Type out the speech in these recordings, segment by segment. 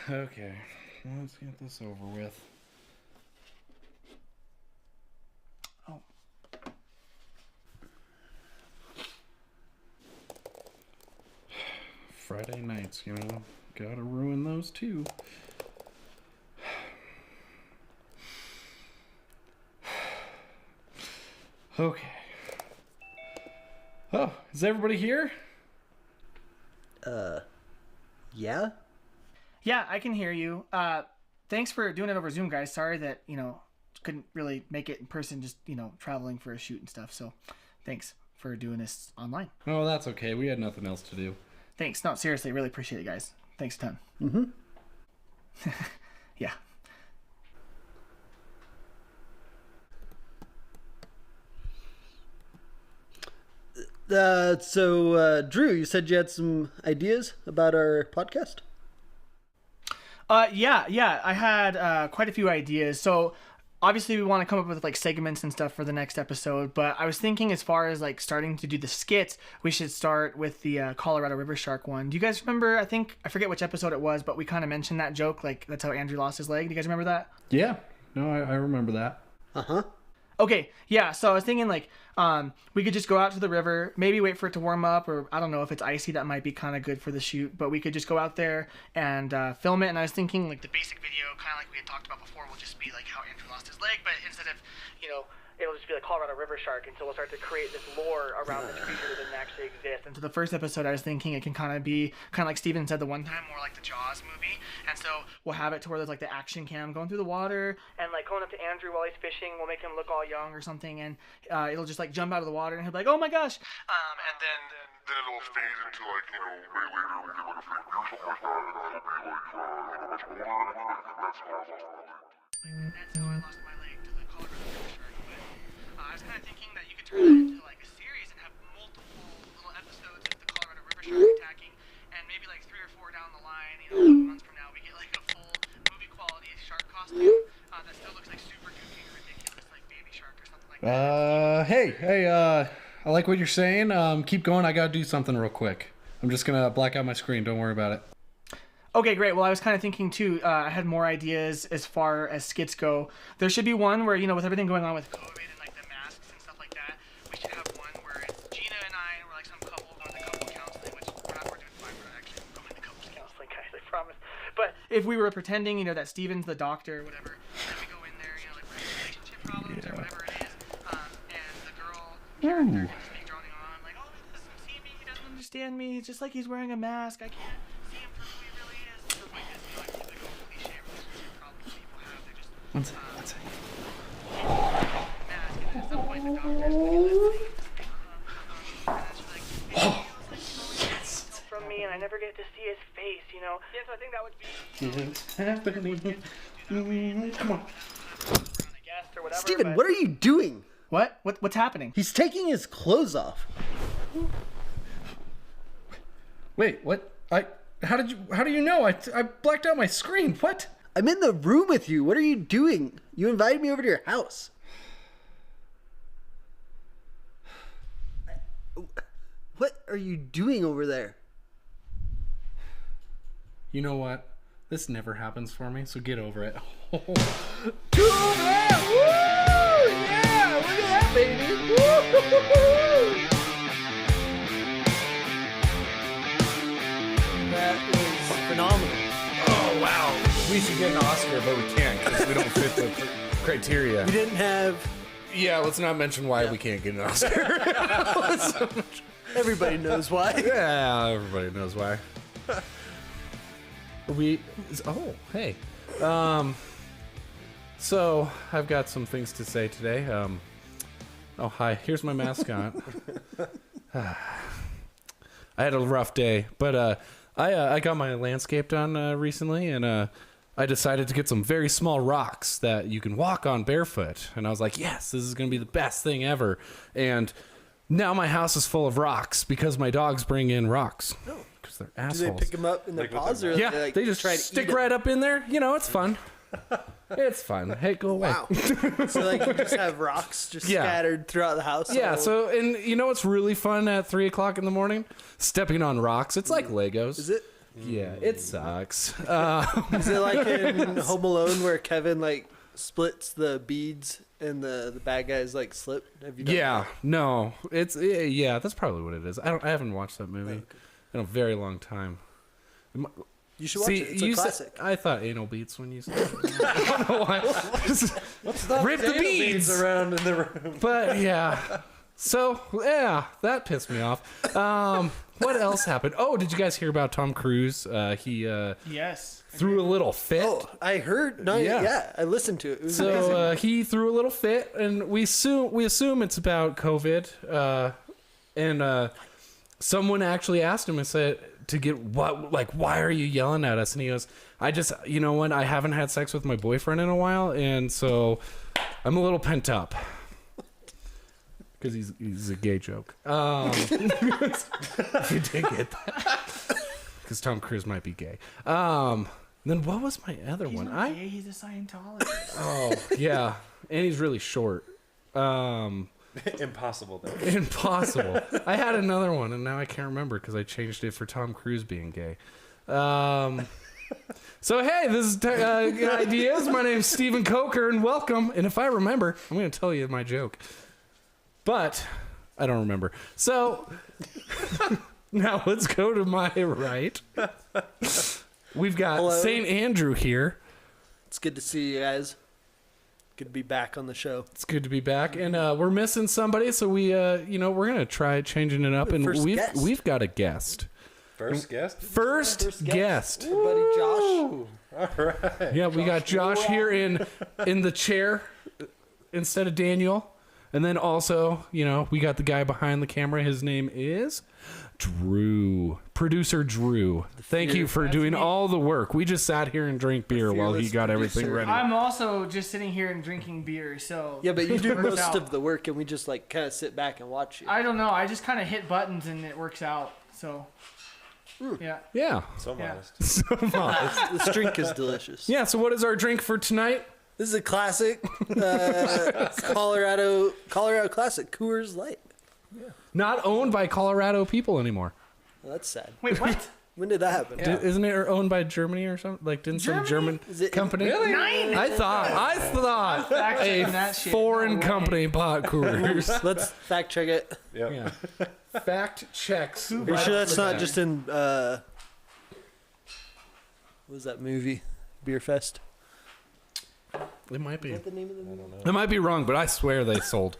Okay, let's get this over with. Oh. Friday nights, gotta ruin those too. Okay. Oh, is everybody here? Yeah? Yeah, I can hear you. Thanks for doing it over Zoom, guys. Sorry that, couldn't really make it in person, just, traveling for a shoot and stuff. So thanks for doing this online. Oh, that's okay. We had nothing else to do. Thanks. No, seriously, really appreciate it, guys. Thanks a ton. Mm-hmm. Yeah. Drew, you said you had some ideas about our podcast? Yeah. I had quite a few ideas. So obviously we want to come up with like segments and stuff for the next episode, but I was thinking as far as like starting to do the skits, we should start with the Colorado River Shark one. Do you guys remember? I forget which episode it was, but we kind of mentioned that joke, like that's how Andrew lost his leg. Do you guys remember that? Yeah. No, I remember that. Uh-huh. Okay, yeah, so I was thinking like we could just go out to the river, maybe wait for it to warm up, or I don't know if it's icy, that might be kind of good for the shoot, but we could just go out there and film it. And I was thinking like the basic video, kind of like we had talked about before, will just be like how Andrew lost his leg, but instead of, it'll just be like Colorado River Shark, and so we'll start to create this lore around this creature that didn't actually exist. And so the first episode, I was thinking it can kind of be, kind of like Steven said the one time, more like the Jaws movie. And so we'll have it to where there's like the action cam going through the water, and like going up to Andrew while he's fishing, we'll make him look all young or something, and it'll just like jump out of the water, and he'll be like, oh my gosh. And then it'll fade into like, way later we get like a fake or something like that, and that'll be like, much older, and that's how I lost my leg. That's how I lost my leg to the Colorado River Shark. But I was kind of thinking that you could turn that into like a series and have multiple little episodes of the Colorado River Shark attacking, and maybe like 3 or 4 down the line, a couple months from now, we get like a full movie quality shark costume that still looks like super goofy or ridiculous, like Baby Shark or something like that. Hey, I like what you're saying. Keep going. I gotta do something real quick. I'm just gonna black out my screen. Don't worry about it. Okay, great. Well, I was kind of thinking too, I had more ideas as far as skits go. There should be one where, with everything going on with COVID and like the masks and stuff like that, we should have one where it's Gina and I, and we're like some couple going to couple counseling, which we're doing fine. We're not actually going to couple counseling, guys, I promise. But if we were pretending, that Steven's the doctor or whatever, then we go in there, like we're having relationship problems or whatever it is, and the girl character can just be droning on, like, oh, he doesn't see me, he doesn't understand me, it's just like he's wearing a mask, I can't see him for who he really is. Stuff like this, like the old cliche relationship problems people have. They're just One second. mask, and at some point the doctor's like listening, and she's like, it feels like he's always from me, and I never get to see his face, Yeah, so I think that would be. It's happening. Come on. Steven, what are you doing? What's happening? He's taking his clothes off. Wait, what? How do you know? I blacked out my screen. What? I'm in the room with you. What are you doing? You invited me over to your house. What are you doing over there? You know what? This never happens for me, so get over it. Cool, man! Woo! Yeah! Look at that, baby! Woo! That was phenomenal. Oh, wow. We should get an Oscar, but we can't because we don't fit the criteria. We didn't have... Yeah, let's not mention why we can't get an Oscar. Everybody knows why. Yeah, everybody knows why. Hey. So, I've got some things to say today. Hi, here's my mascot. I had a rough day, but I got my landscape done recently, and I decided to get some very small rocks that you can walk on barefoot. And I was like, yes, this is going to be the best thing ever. And now my house is full of rocks because my dogs bring in rocks. Because they're assholes. Do they pick them up in their paws? Or Yeah, they they just try to stick eat right up in there. It's fun. It's fun. Hey, go away. Wow. So you just have rocks just scattered throughout the house? Yeah, so, and you know what's really fun at 3 o'clock in the morning? Stepping on rocks. It's like Legos. Is it? Yeah, it sucks. Is it like in Home Alone where Kevin like splits the beads and the bad guys like slip? Have you done Yeah, that? no, yeah, that's probably what it is. I haven't watched that movie in a very long time. You should watch it. It's a classic. I thought anal beats when you said it. I don't know why. Rip the beads around in the room. But yeah, so yeah, that pissed me off. What else happened? Oh, did you guys hear about Tom Cruise? He Yes. threw a little fit. Oh, I heard. No, yeah, I listened to it. It was amazing. So he threw a little fit, and we assume it's about COVID. And someone actually asked him and said to get why are you yelling at us? And he goes, I just, you know what? I haven't had sex with my boyfriend in a while, and so I'm a little pent up. Because he's a gay joke. If you did get that. Because Tom Cruise might be gay. Then what was my other one? Not gay, he's a Scientologist. Oh, yeah. And he's really short. Impossible, though. Impossible. I had another one, and now I can't remember because I changed it for Tom Cruise being gay. So, hey, this is Ideas. My name's Stephen Coker, and welcome. And if I remember, I'm going to tell you my joke. But I don't remember. So, now let's go to my right. We've got Hello. St. Andrew here. It's good to see you guys. Good to be back on the show. It's good to be back, and we're missing somebody, so we're gonna try changing it up, and First guest. we've got a guest. First guest? First guest. Our buddy Josh. All right. Yeah, we got Josh here in the chair instead of Daniel, and then also we got the guy behind the camera. His name is Drew, producer Drew. Thank you for doing all the work. We just sat here and drank beer while he fearless got everything producer. ready. I'm also just sitting here and drinking beer, so Yeah, but you do it works most out. of the work, and we just like kind of sit back and watch you. I don't know. I just kind of hit buttons and it works out. So, yeah. Yeah. So Yeah. modest. This drink is delicious. Yeah. So what is our drink for tonight? This is a classic Colorado classic, Coors Light. Not owned by Colorado people anymore. Well, that's sad. Wait, what? When did that happen? Isn't it owned by Germany or something? Like, didn't some German Is it- company? Nine. I thought fact a checking that shit. foreign No way. company bought Coors. Let's fact check it. Yep. Yeah. Fact checks. Are you sure that's not just in what was that movie? Beer Fest. It might be. Is that the name of the movie? It might be wrong, but I swear they sold.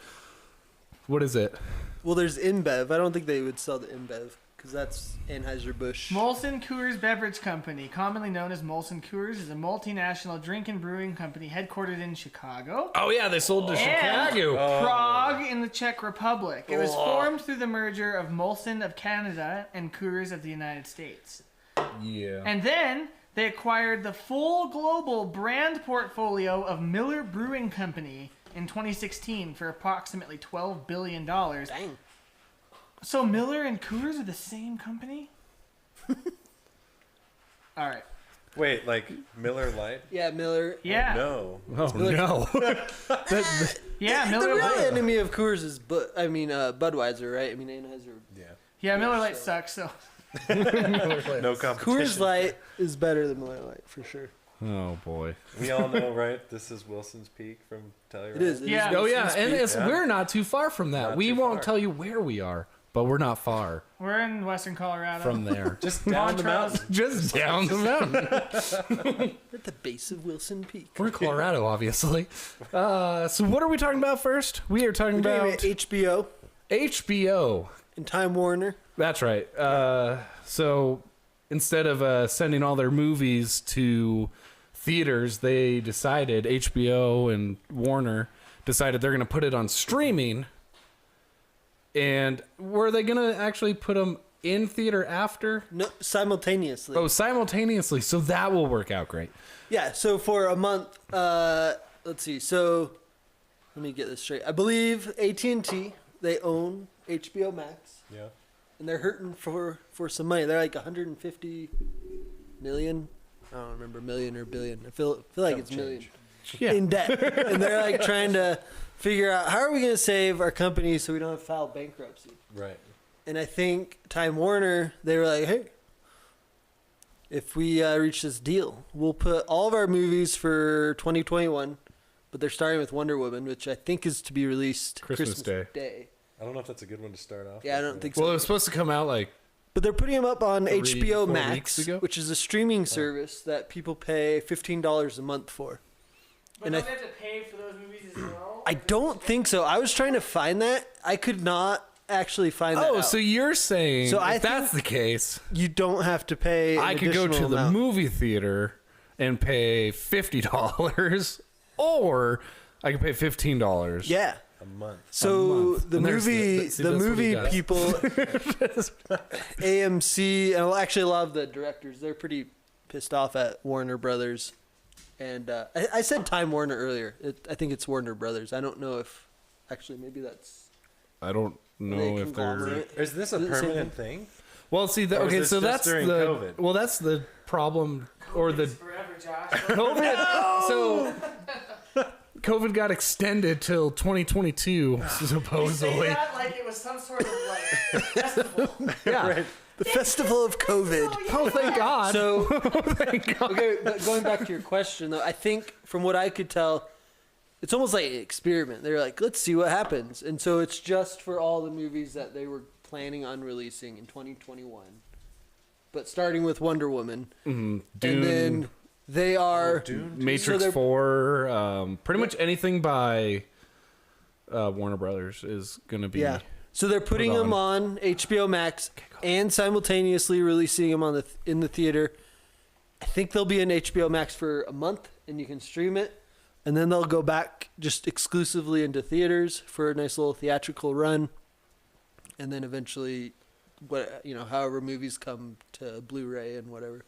What is it? Well, there's InBev. I don't think they would sell the InBev because that's Anheuser-Busch. Molson Coors Beverage Company, commonly known as Molson Coors, is a multinational drink and brewing company headquartered in Chicago. Oh yeah, they sold to And Chicago. Prague in the Czech Republic. It was formed through the merger of Molson of Canada and Coors of the United States. Yeah. And then they acquired the full global brand portfolio of Miller Brewing Company in 2016 for approximately $12 billion. Dang. So Miller and Coors are the same company? All right. Wait, like Miller Lite? Yeah, Miller. Yeah. No. Oh no. Yeah, The Miller real Lite. enemy of Coors is, Budweiser, right? I mean, Anheuser. Yeah. Yeah, Miller Lite sucks, so. No competition. Coors Light is better than Miller Lite for sure. Oh boy. We all know, right? This is Wilson's Peak from Telluride. It is. Yeah. Oh yeah, and Yeah. we're not too far from that. Not We too won't far. tell you where we are, but we're not far We're in western Colorado. from there. Just down the mountain. Just down the mountain. At the base of Wilson Peak. We're in Colorado, obviously. So what are we talking about first? We are talking Anyway, about HBO HBO. and Time Warner. That's right. So instead of sending all their movies to theaters, they decided, HBO and Warner decided they're going to put it on streaming. And were they going to actually put them in theater after? No, simultaneously. Oh, simultaneously. So that will work out great. Yeah, so for a month, let's see. So let me get this straight. I believe AT&T, they own HBO Max, Yeah. and they're hurting for some money. They're like 150 million. I don't remember million or billion. I feel like Don't it's million change. Yeah. in debt, and they're like trying to figure out how are we going to save our company so we don't have to file bankruptcy. Right. And I think Time Warner, they were like, hey, if we reach this deal, we'll put all of our movies for 2021, but they're starting with Wonder Woman, which I think is to be released Christmas Day. I don't know if that's a good one to start off. Yeah, I with, don't think so. Well, it was supposed to come out like But they're putting them up on 4 HBO weeks Max, ago? which is a streaming service that people pay $15 a month for. But And don't they have to pay for those movies as well? I don't think so. I was trying to find that. I could not actually find that Oh, out. so you're saying So if I that's the case, You don't have to pay an I could go to additional the amount. movie theater and pay $50, or I could pay $15. Yeah. a month. So month. the And there's movie, see, the that's what he movie does. people, AMC, and actually a lot of the directors, they're pretty pissed off at Warner Brothers. And I said Time Warner earlier. I think it's Warner Brothers. I don't know if actually maybe that's I don't know if they're. conglomerate. Is this a Is it the same permanent thing? Well, see, Or is okay, this so just that's during the COVID? well, that's the problem, or the It's forever, Josh. COVID. So COVID got extended till 2022, You say supposedly. that like it was some sort of like festival. Yeah. The Festival of COVID. Oh, thank God. So Thank God. okay, but going back to your question though, I think from what I could tell, it's almost like an experiment. They're like, let's see what happens, and so it's just for all the movies that they were planning on releasing in 2021, but starting with Wonder Woman, Dune, and then they are Matrix so they're- 4, pretty much anything by Warner Brothers is going to be. Yeah. So they're putting Put them on HBO Max and simultaneously releasing them on in the theater. I think they'll be in HBO Max for a month, and you can stream it, and then they'll go back just exclusively into theaters for a nice little theatrical run, and then eventually, however movies come to Blu-ray and whatever.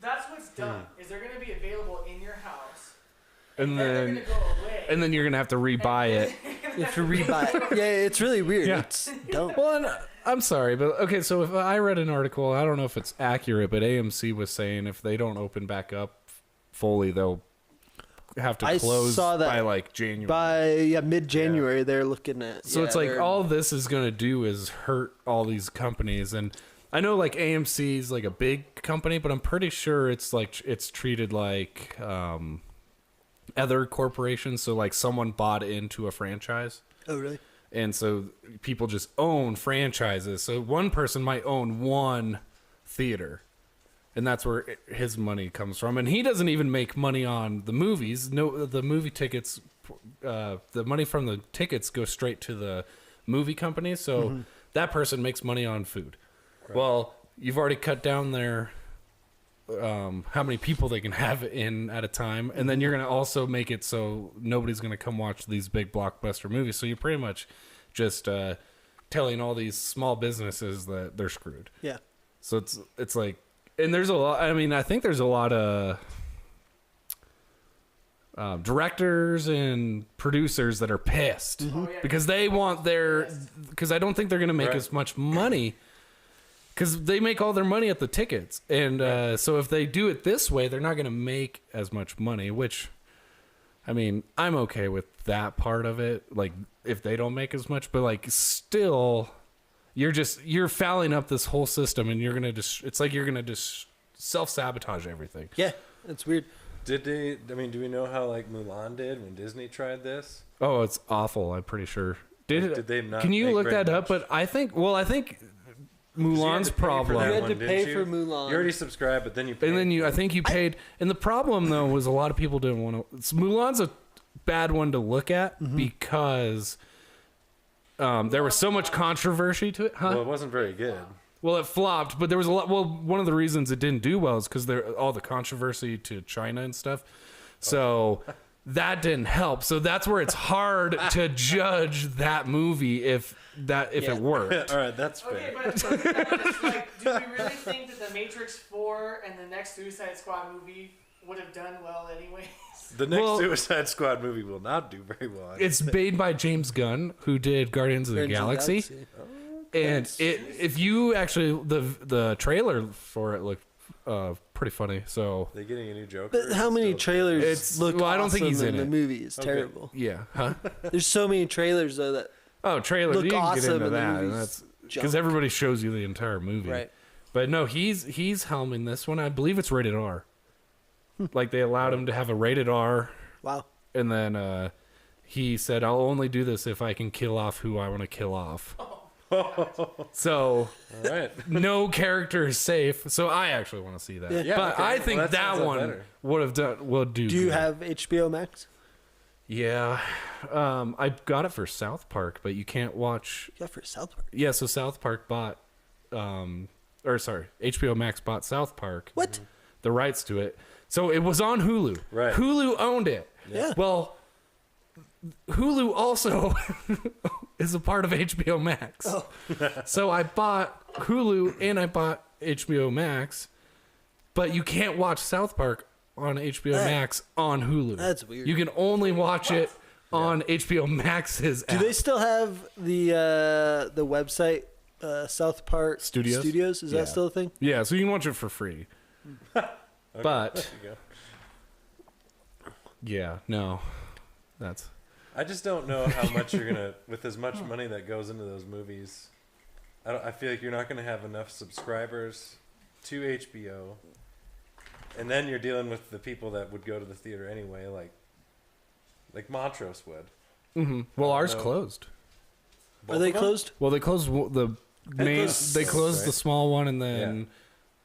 That's what's done. Is they're going to be available in your house, And they're then going to go away. and then you're going to have to rebuy it. You have to rebuy it. Yeah, it's really weird. Yeah. It's dumb. Well, and I'm sorry, but okay, so if I read an article, I don't know if it's accurate, but AMC was saying if they don't open back up fully, they'll have to I close saw that by like January. By mid-January, they're looking at. So it's like they're- all this is going to do is hurt all these companies. And I know like AMC is like a big company, but I'm pretty sure it's like it's treated like other corporations. So like someone bought into a franchise. Oh, really? And so people just own franchises. So one person might own one theater. And that's where his money comes from. And he doesn't even make money on the movies. No, the movie tickets, the money from the tickets go straight to the movie company. So that person makes money on food. Right. Well, you've already cut down their how many people they can have in at a time. And then you're going to also make it so nobody's going to come watch these big blockbuster movies. So you're pretty much just telling all these small businesses that they're screwed. Yeah. So it's like, and there's a lot. I mean, I think there's a lot of directors and producers that are pissed because they want their. Because I don't think they're going to make Right. as much money because they make all their money at the tickets, and so if they do it this way, they're not going to make as much money. Which, I mean, I'm okay with that part of it. Like if they don't make as much, but like still. You're fouling up this whole system, and you're gonna just. It's like you're gonna just self-sabotage everything. Yeah, it's weird. Did they? I mean, do we know how like Mulan did when Disney tried this? Oh, it's awful. I'm pretty sure. Did they not Can you make look very that up? much? But I think. Well, I think 'Cause you had Mulan's to pay for problem. that You had one, to didn't pay you? for Mulan. You already subscribed, but then you paid. And then I think you paid. And the problem though was a lot of people didn't want to. Mulan's a bad one to look at because there was so much controversy to it. Huh? Well, it wasn't very good. Well, it flopped, but there was a lot. Well, one of the reasons it didn't do well is because there all the controversy to China and stuff. So that didn't help. So that's where it's hard to judge that movie if it worked. All right, that's fair. Okay, but just like, do we really think that the Matrix 4 and the next Suicide Squad movie would have done well anyway? The next Well- Suicide Squad movie will not do very well. It's made by James Gunn, who did Guardians of the Galaxy. And if you actually the trailer for it looked pretty funny. So They getting a new Joker? But how many trailers It's- look well, I don't think awesome he's in the it. movie is terrible. yeah, huh? There's so many trailers though that Oh, trailer. Look You can get awesome into and the that, and movie's that's junk. because everybody shows you the entire movie. right. But no, he's helming this one. I believe it's rated R. Like they allowed him to have a rated R, Wow. and then he said, "I'll only do this if I can kill off who I want to kill off." So All right. no character is safe. So I actually want to see that. Yeah. Yeah, But okay. I Well, think that that sounds a lot one better. would do. Do you good. have HBO Max? Yeah, I got it for South Park, but you can't watch. Yeah, for South Park. Yeah, so South Park bought, HBO Max bought South Park. What? The rights to it. So it was on Hulu. Right. Hulu owned it. Yeah. Well, Hulu also is a part of HBO Max. Oh. So I bought Hulu and I bought HBO Max, but you can't watch South Park on HBO Hey. Max on Hulu. That's weird. You can only watch it on HBO Max's Do app. they still have the website South Park Studios? Is Yeah. that still a thing? Yeah, so you can watch it for free. But There you go. yeah, no. That's I just don't know how much you're gonna, with as much money that goes into those movies. I feel like you're not gonna have enough subscribers to HBO, and then you're dealing with the people that would go to the theater anyway, like Montrose would. well, ours No. closed. Are they closed? Well, they closed the main. closed They closed right? the small one, and then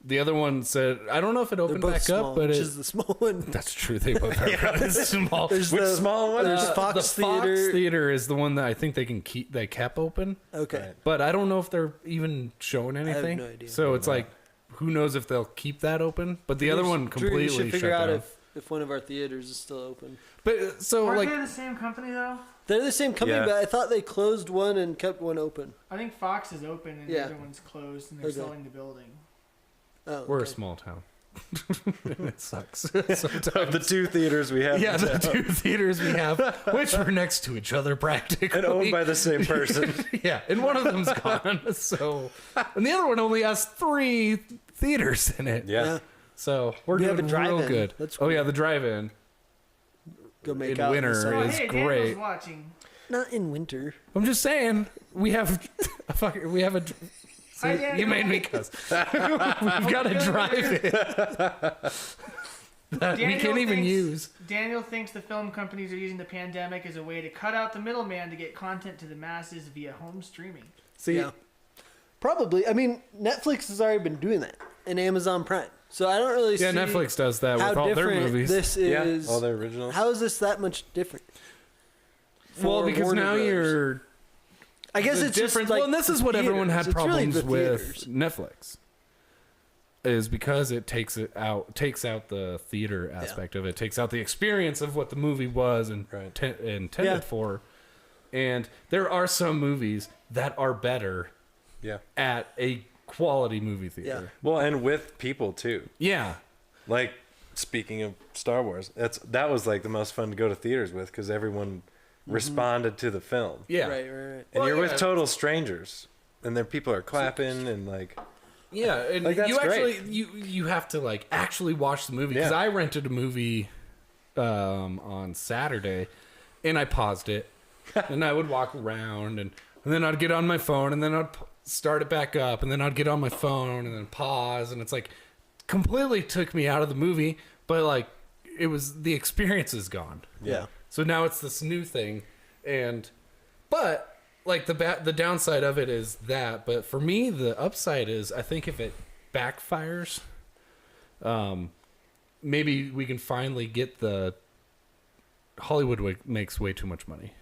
the other one said, "I don't know if it They're opened both back small. up, but which it." is the small one. That's true. They both are really small. There's Which the small one? There's Uh, Fox the Fox Theater. Theater is the one that I think they kept open, Okay. Right. but I don't know if they're even showing have anything. no idea. So it's like, who knows if they'll keep that open? But the other one Drew, completely you should figure shut out down. if one of our theaters is still open. But so Aren't like, they the same company though? They're the same company, Yeah. but I thought they closed one and kept one open. I think Fox is open and Yeah. the other one's closed, and they're Okay. selling the building. Oh, we're a okay. small town. It sucks. Sometimes. Of the two theaters we have, Yeah, in the town, two theaters we have, which are next to each other practically. and owned by the same person. Yeah, and one of them's gone. So, and the other one only has 3 theaters in it. Yeah. Yeah. So we're We doing have a real drive-in. good. That's Oh yeah, the drive-in. Go make in out winter the Oh, sun. is hey, great. Daniel's watching. Not in winter. I'm just saying we have a. See, Hi, Daniel. you made me cuss. We've got a drive-in that we Daniel can't even thinks- use. Daniel thinks the film companies are using the pandemic as a way to cut out the middleman to get content to the masses via home streaming. See, Yeah. Probably. I mean, Netflix has already been doing that, and Amazon Prime. So I don't really yeah, see Netflix does that how with all their different movies. this Yeah, is. all the originals. How is this that much different? Well, for because Warner now Brothers? you're I guess the it's just difference. like well, and this the is what everyone had theaters. It's really problems the with theaters. Netflix. Is because it takes out the theater aspect of it, takes out the experience of what the movie was and Right. intended Yeah. for. And there are some movies that are better Yeah. at a quality movie theater. Well, and with people too. Yeah. Like, speaking of Star Wars, that was like the most fun to go to theaters with because everyone responded to the film. Yeah. Right, right, right. And Well, you're yeah. with total strangers, and there people are clapping and like. Yeah, and Like, that's you actually great. you have to like actually watch the movie because Yeah. I rented a movie on Saturday, and I paused it, and I would walk around, and then I'd get on my phone, and then I'd start it back up, and then I'd get on my phone, and then pause, and it's like completely took me out of the movie, but like it was the experience is gone. Yeah. So now it's this new thing, but like the downside of it is that. But for me, the upside is I think if it backfires, maybe we can finally get the Hollywood makes way too much money,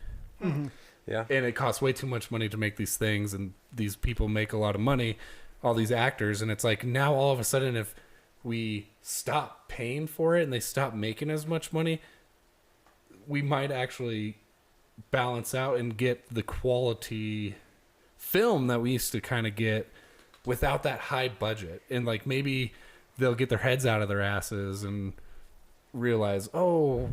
Yeah. and it costs way too much money to make these things, and these people make a lot of money, all these actors, and it's like now all of a sudden if we stop paying for it and they stop making as much money, we might actually balance out and get the quality film that we used to kind of get without that high budget. And like maybe they'll get their heads out of their asses and realize, oh,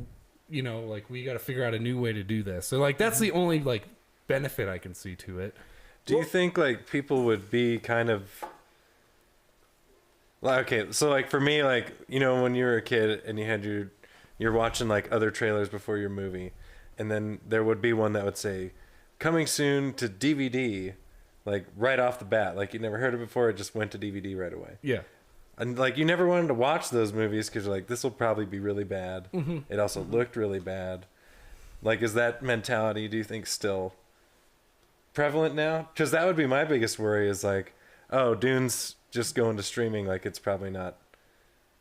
you know, like we got to figure out a new way to do this. So like that's the only like benefit I can see to it. Do you think like people would be kind of like, okay, so like for me, like, you know, when you were a kid and you had you're watching like other trailers before your movie, and then there would be one that would say coming soon to DVD like right off the bat. Like you never heard it before, it just went to DVD right away. Yeah. And like you never wanted to watch those movies because you're like, this will probably be really bad. It also looked really bad. Like, is that mentality, do you think, still prevalent now? Because that would be my biggest worry is like, oh, Dune's just going to streaming. Like, it's probably not.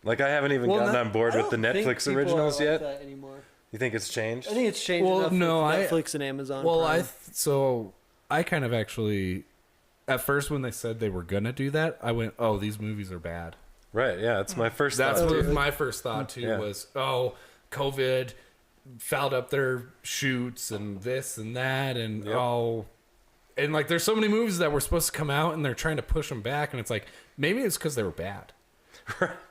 Like, I haven't even gotten on board with the Netflix originals yet. That anymore. You think it's changed? I think it's changed Well, enough no, with Netflix and Amazon. Well, Prime. so I kind of actually, at first when they said they were gonna do that, I went, "Oh, these movies are bad." Right, yeah, that's my first That's thought. what too. my first thought too Yeah. was, "Oh, COVID fouled up their shoots and this and that and Yep. and like there's so many movies that were supposed to come out and they're trying to push them back and it's like maybe it's because they were bad."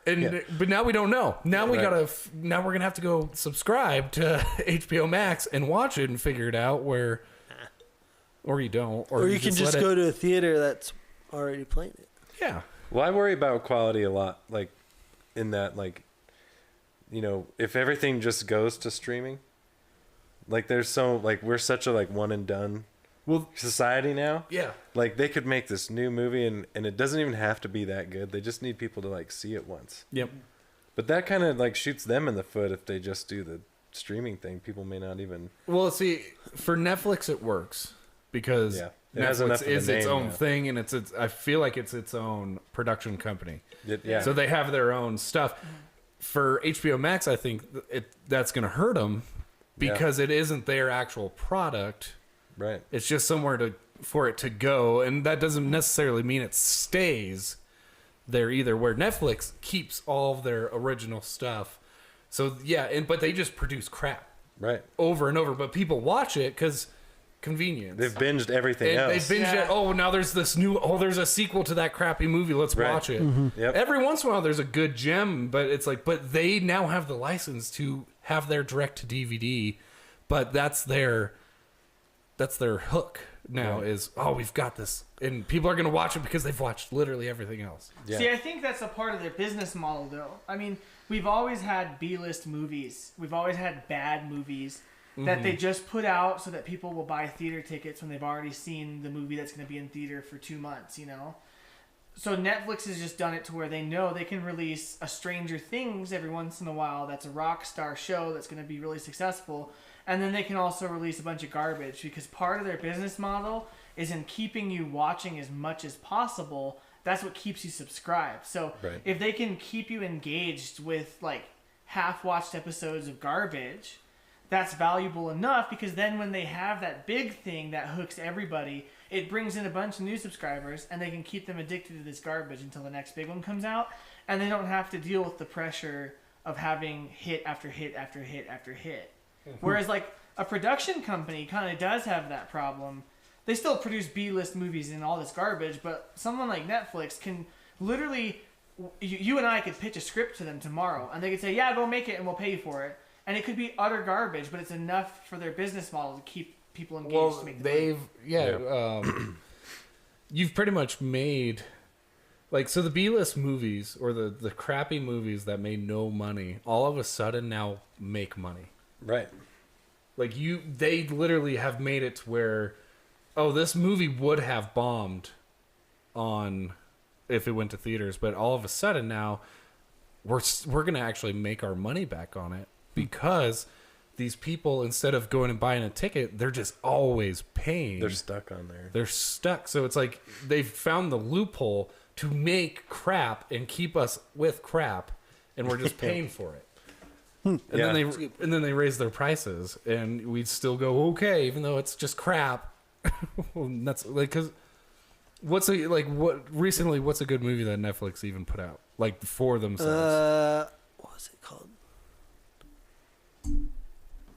And but now we don't know. Now we Right. now we're gonna have to go subscribe to HBO Max and watch it and figure it out where, or you don't, or you can just let go it, to a theater that's already playing it. yeah. Well, I worry about quality a lot, like, in that, like, you know, if everything just goes to streaming, like, we're such a, like, one and done Well, society now. yeah. Like, they could make this new movie and it doesn't even have to be that good. They just need people to, like, see it once. Yep. But that kind of, like, shoots them in the foot if they just do the streaming thing. People may not even. Well, see, for Netflix it works because Yeah. It has enough Netflix of a is its name own now. thing, and it's I feel like it's its own production company. Yeah. So they have their own stuff. For HBO Max, I think that's going to hurt them because it isn't their actual product. right. It's just somewhere for it to go, and that doesn't necessarily mean it stays there either. Where Netflix keeps all of their original stuff. So yeah, but they just produce crap Right. over and over. But people watch it because convenience. They've binged everything And else. they binge Yeah. it. Oh, now there's this new. Oh, there's a sequel to that crappy movie. Let's Right. watch it. Yep. Every once in a while, there's a good gem, but it's like, but they now have the license to have their direct to DVD. But that's their hook now. Right. Is we've got this, and people are gonna watch it because they've watched literally everything else. Yeah. See, I think that's a part of their business model, though. I mean, we've always had B-list movies. We've always had bad movies that they just put out so that people will buy theater tickets when they've already seen the movie that's going to be in theater for 2 months, you know? So Netflix has just done it to where they know they can release a Stranger Things every once in a while that's a rock star show that's going to be really successful. And then they can also release a bunch of garbage because part of their business model is in keeping you watching as much as possible. That's what keeps you subscribed. So Right. if they can keep you engaged with like half-watched episodes of garbage, that's valuable enough because then when they have that big thing that hooks everybody, it brings in a bunch of new subscribers and they can keep them addicted to this garbage until the next big one comes out, and they don't have to deal with the pressure of having hit after hit after hit after hit. Whereas like a production company kind of does have that problem. They still produce B-list movies and all this garbage, but someone like Netflix can literally, you and I could pitch a script to them tomorrow and they could say, yeah, go make it and we'll pay you for it. And it could be utter garbage, but it's enough for their business model to keep people engaged to make the money. You've pretty much made, like, so the B-list movies or the crappy movies that made no money, all of a sudden now make money. Right. Like they literally have made it to where, oh, this movie would have bombed on if it went to theaters, but all of a sudden now we're gonna actually make our money back on it because these people, instead of going and buying a ticket, they're just always paying. They're stuck on there. They're stuck. So it's like they've found the loophole to make crap and keep us with crap, and we're just paying for it. And Yeah. then they raise their prices, and we'd still go okay, even though it's just crap. Well, that's like because what's a good movie that Netflix even put out like for themselves? What was it called?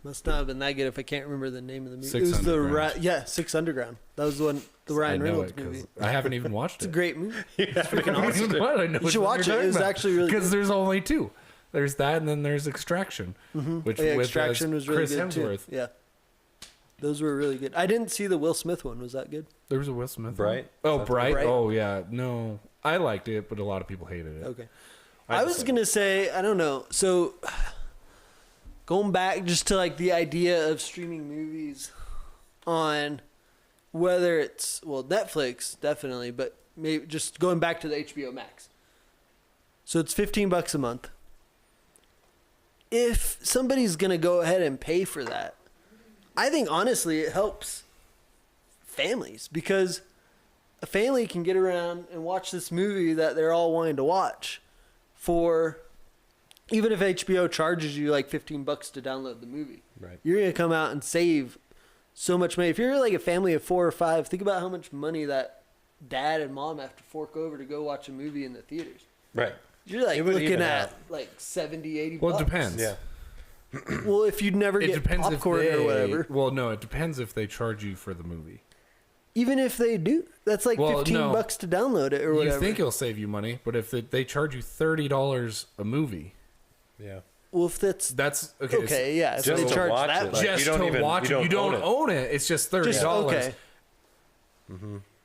Must not have been that good if I can't remember the name of the movie. Six It was Underground. Six Underground. That was the one, the Ryan I know Reynolds it 'cause movie. I haven't even watched It's a it. great movie. Freaking awesome. I know You should watch it. It was actually really because good. there's only two. There's that, and then there's Extraction, which Oh, yeah, with Extraction was really Chris good Hemsworth. too. Yeah, those were really good. I didn't see the Will Smith one. Was that good? There was a Will Smith. Bright? One. Oh, Is that the Bright. Bright? Oh, yeah. No, I liked it, but a lot of people hated it. Okay. I was gonna say, I don't know. So going back just to like the idea of streaming movies on whether it's Netflix definitely, but maybe just going back to the HBO Max. So it's $15 a month. If somebody's gonna go ahead and pay for that, I think honestly it helps families, because a family can get around and watch this movie that they're all wanting to watch for, even if HBO charges you like $15 to download the movie. Right. You're gonna come out and save so much money. If you're like a family of 4 or 5, think about how much money that dad and mom have to fork over to go watch a movie in the theaters. Right. You're like It would looking even at out. like 70, 80 Well, it bucks. depends. Yeah. Well, if you'd never It get depends popcorn if they, or whatever. Well, no, it depends if they charge you for the movie. Even if they do, that's like Well, no. $15 to download it or whatever. You think it'll save you money, but if they charge you $30 a movie, Yeah. Well, if that's that's okay. okay, yeah. If Just they to charge watch that it, much, like, Just you don't to even- watch you it, you don't don't own it. It's just $30. just okay.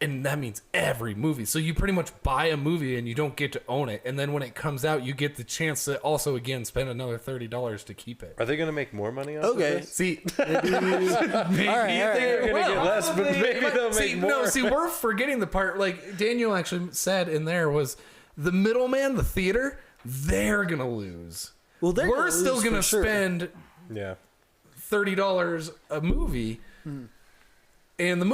And that means every movie. So you pretty much buy a movie and you don't get to own it. And then when it comes out, you get the chance to also, again, spend another $30 to keep it. Are they going to make more money off Okay. of this? See, all right, all They're right. going to get less, but maybe they'll see, make more. no, see, we're forgetting the part, like Daniel actually said in there, was the middleman, the theater, they're going to lose. Well, they're We're gonna still lose going to for sure. spend Yeah. $30 a movie. And the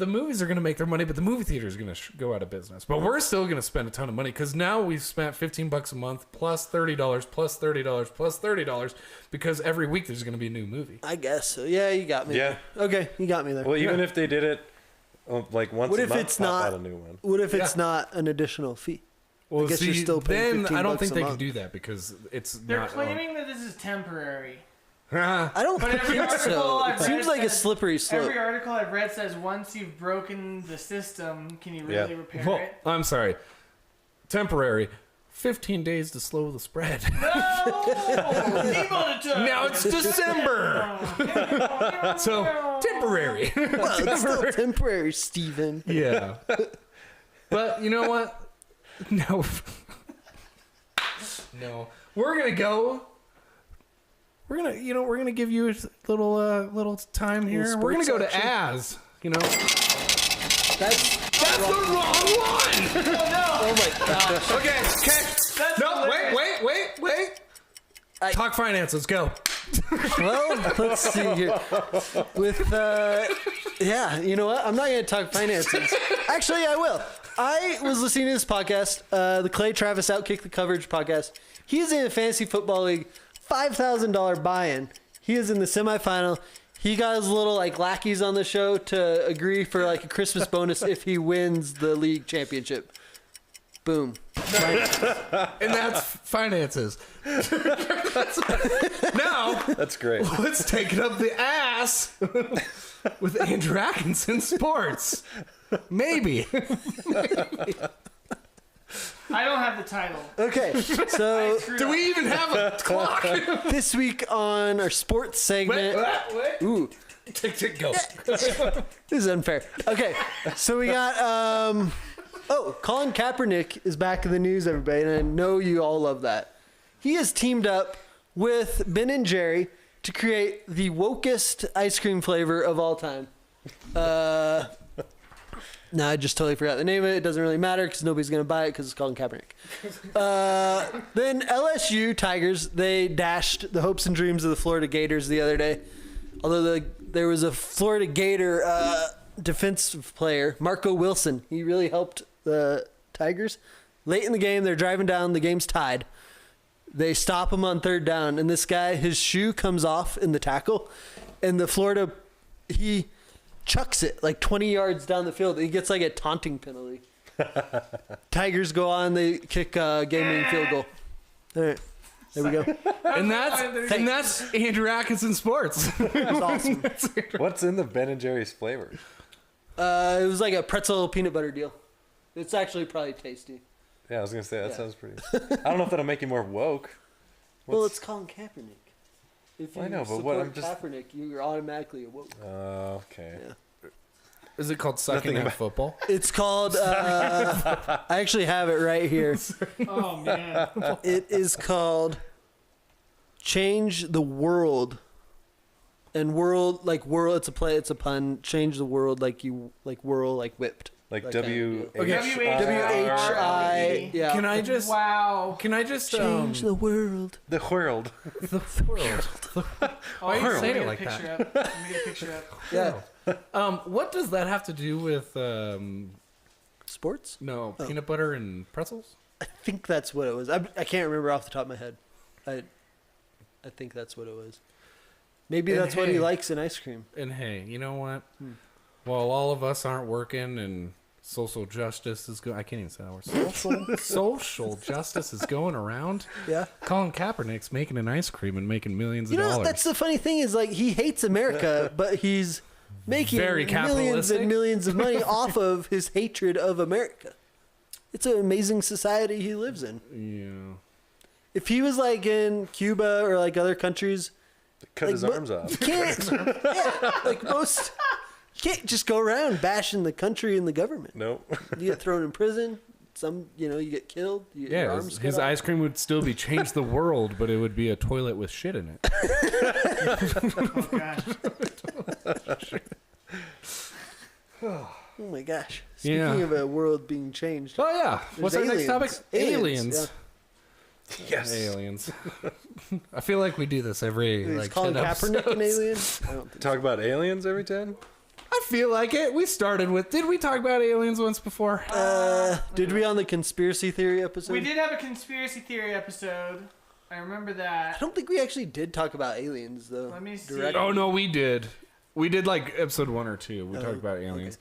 movies are going to make their money, but the movie theater is going to go out of business. But we're still going to spend a ton of money, because now we've spent $15 a month plus $30 plus $30 plus $30, because every week there's going to be a new movie. I guess so. Yeah, you got me. Yeah. there. Okay, you got me there. Well, even if they did it like once What a if month, it's pop not- out a new one. What if it's Yeah. not an additional fee? Well, guess you're still paying then I don't $15 think a they can month. do that, because it's They're not. claiming that this is temporary. I don't But every think article so. I've It seems read like a says- slippery slope. Every article I've read says once you've broken the system, can you really Yeah. repair Well, it? I'm sorry. Temporary. 15 days to slow the spread. Now it's December. So, temporary. Well, it's still temporary, Steven. Yeah. But you know what? No. No. We're going to go. We're going to give you a little time here. We're going to go to sports Az, That's That's the wrong one. oh my gosh. Okay. No, wait. Talk finances, go. Well, let's see here. With yeah, you know what? I'm not going to talk finances. Actually, I will. I was listening to this podcast, the Clay Travis Outkick the Coverage podcast. He is in a fantasy football league, $5,000 buy-in. He is in the semifinal. He got his little like lackeys on the show to agree for like a Christmas bonus if he wins the league championship. Boom. And that's finances. Now, That's great. let's take it up the ass with Andrew Atkinson Sports. Maybe. I don't have the title. Okay, so Do we even have a clock? this week on our sports segment. Wait. Ooh, Tick, go. this is unfair. Okay, so we got Colin Kaepernick is back in the news, everybody, and I know you all love that. He has teamed up with Ben and Jerry to create the wokest ice cream flavor of all time. No, I just totally forgot the name of it. It doesn't really matter because nobody's going to buy it because it's Colin Kaepernick. Then LSU Tigers, they dashed the hopes and dreams of the Florida Gators the other day. Although there was a Florida Gator defensive player, Marco Wilson. He really helped the Tigers. Late in the game, they're driving down. The game's tied. They stop him on third down, and this guy, his shoe comes off in the tackle, and he chucks it like 20 yards down the field. He gets like a taunting penalty. Tigers go on. They kick a game-winning field goal. All right. There we go. And that's Andrew Atkinson Sports. That's awesome. What's in the Ben and Jerry's flavor? It was like a pretzel peanut butter deal. It's actually probably tasty. Yeah, I was gonna say that Yeah. sounds pretty. I don't know if that'll make you more woke. Well, it's Colin Kaepernick. If you I know, but support what I'm just. Kaepernick, you're automatically a woke. Okay. Yeah. Is it called sucking Nothing at football? It's called. I actually have it right here. Oh man. It is called "Change the World," And world, like whirl, it's a play, it's a pun. Change the world like you, like whirl, like whipped. Like That kind of deal. W-H-I. Yeah. Can I just? Wow. Can I just? Change the world. The world. the world. Why are you saying it like that? Let me get a picture up. Yeah. What does that have to do with? Sports? No, peanut butter and pretzels. I think that's what it was. I can't remember off the top of my head. I think that's what it was. Maybe And that's what he hey. likes in ice cream. And hey, you know what? While all of us aren't working and social justice is going, I can't even say that word. Social justice is going around. Yeah. Colin Kaepernick's making an ice cream and making millions You of know, dollars. that's the funny thing is like he hates America, but he's making Very millions capitalistic. and millions of money off of his hatred of America. It's an amazing society he lives in. Yeah. If he was like in Cuba or like other countries, Cut like, his arms off. you can't. Yeah, like most, you can't just go around bashing the country and the government. Nope. You get thrown in prison. You get killed. You get your Yeah, arms his cut off. ice cream would still be change the world, but it would be a toilet with shit in it. Oh gosh. Oh my gosh! Speaking Yeah. of a world being changed, Oh yeah. What's our next topic? Aliens. Yes. Aliens. I feel like we do this every He's like calling 10 Kaepernick an episodes. alien. I don't think Talk about aliens every 10? I feel like it. We started with. Did we talk about aliens once before? Did we on the conspiracy theory episode? We did have a conspiracy theory episode. I remember I that. don't think we actually did talk about aliens though. Let me see. directly. Oh no, we did. We did like episode 1 or 2. We talked about aliens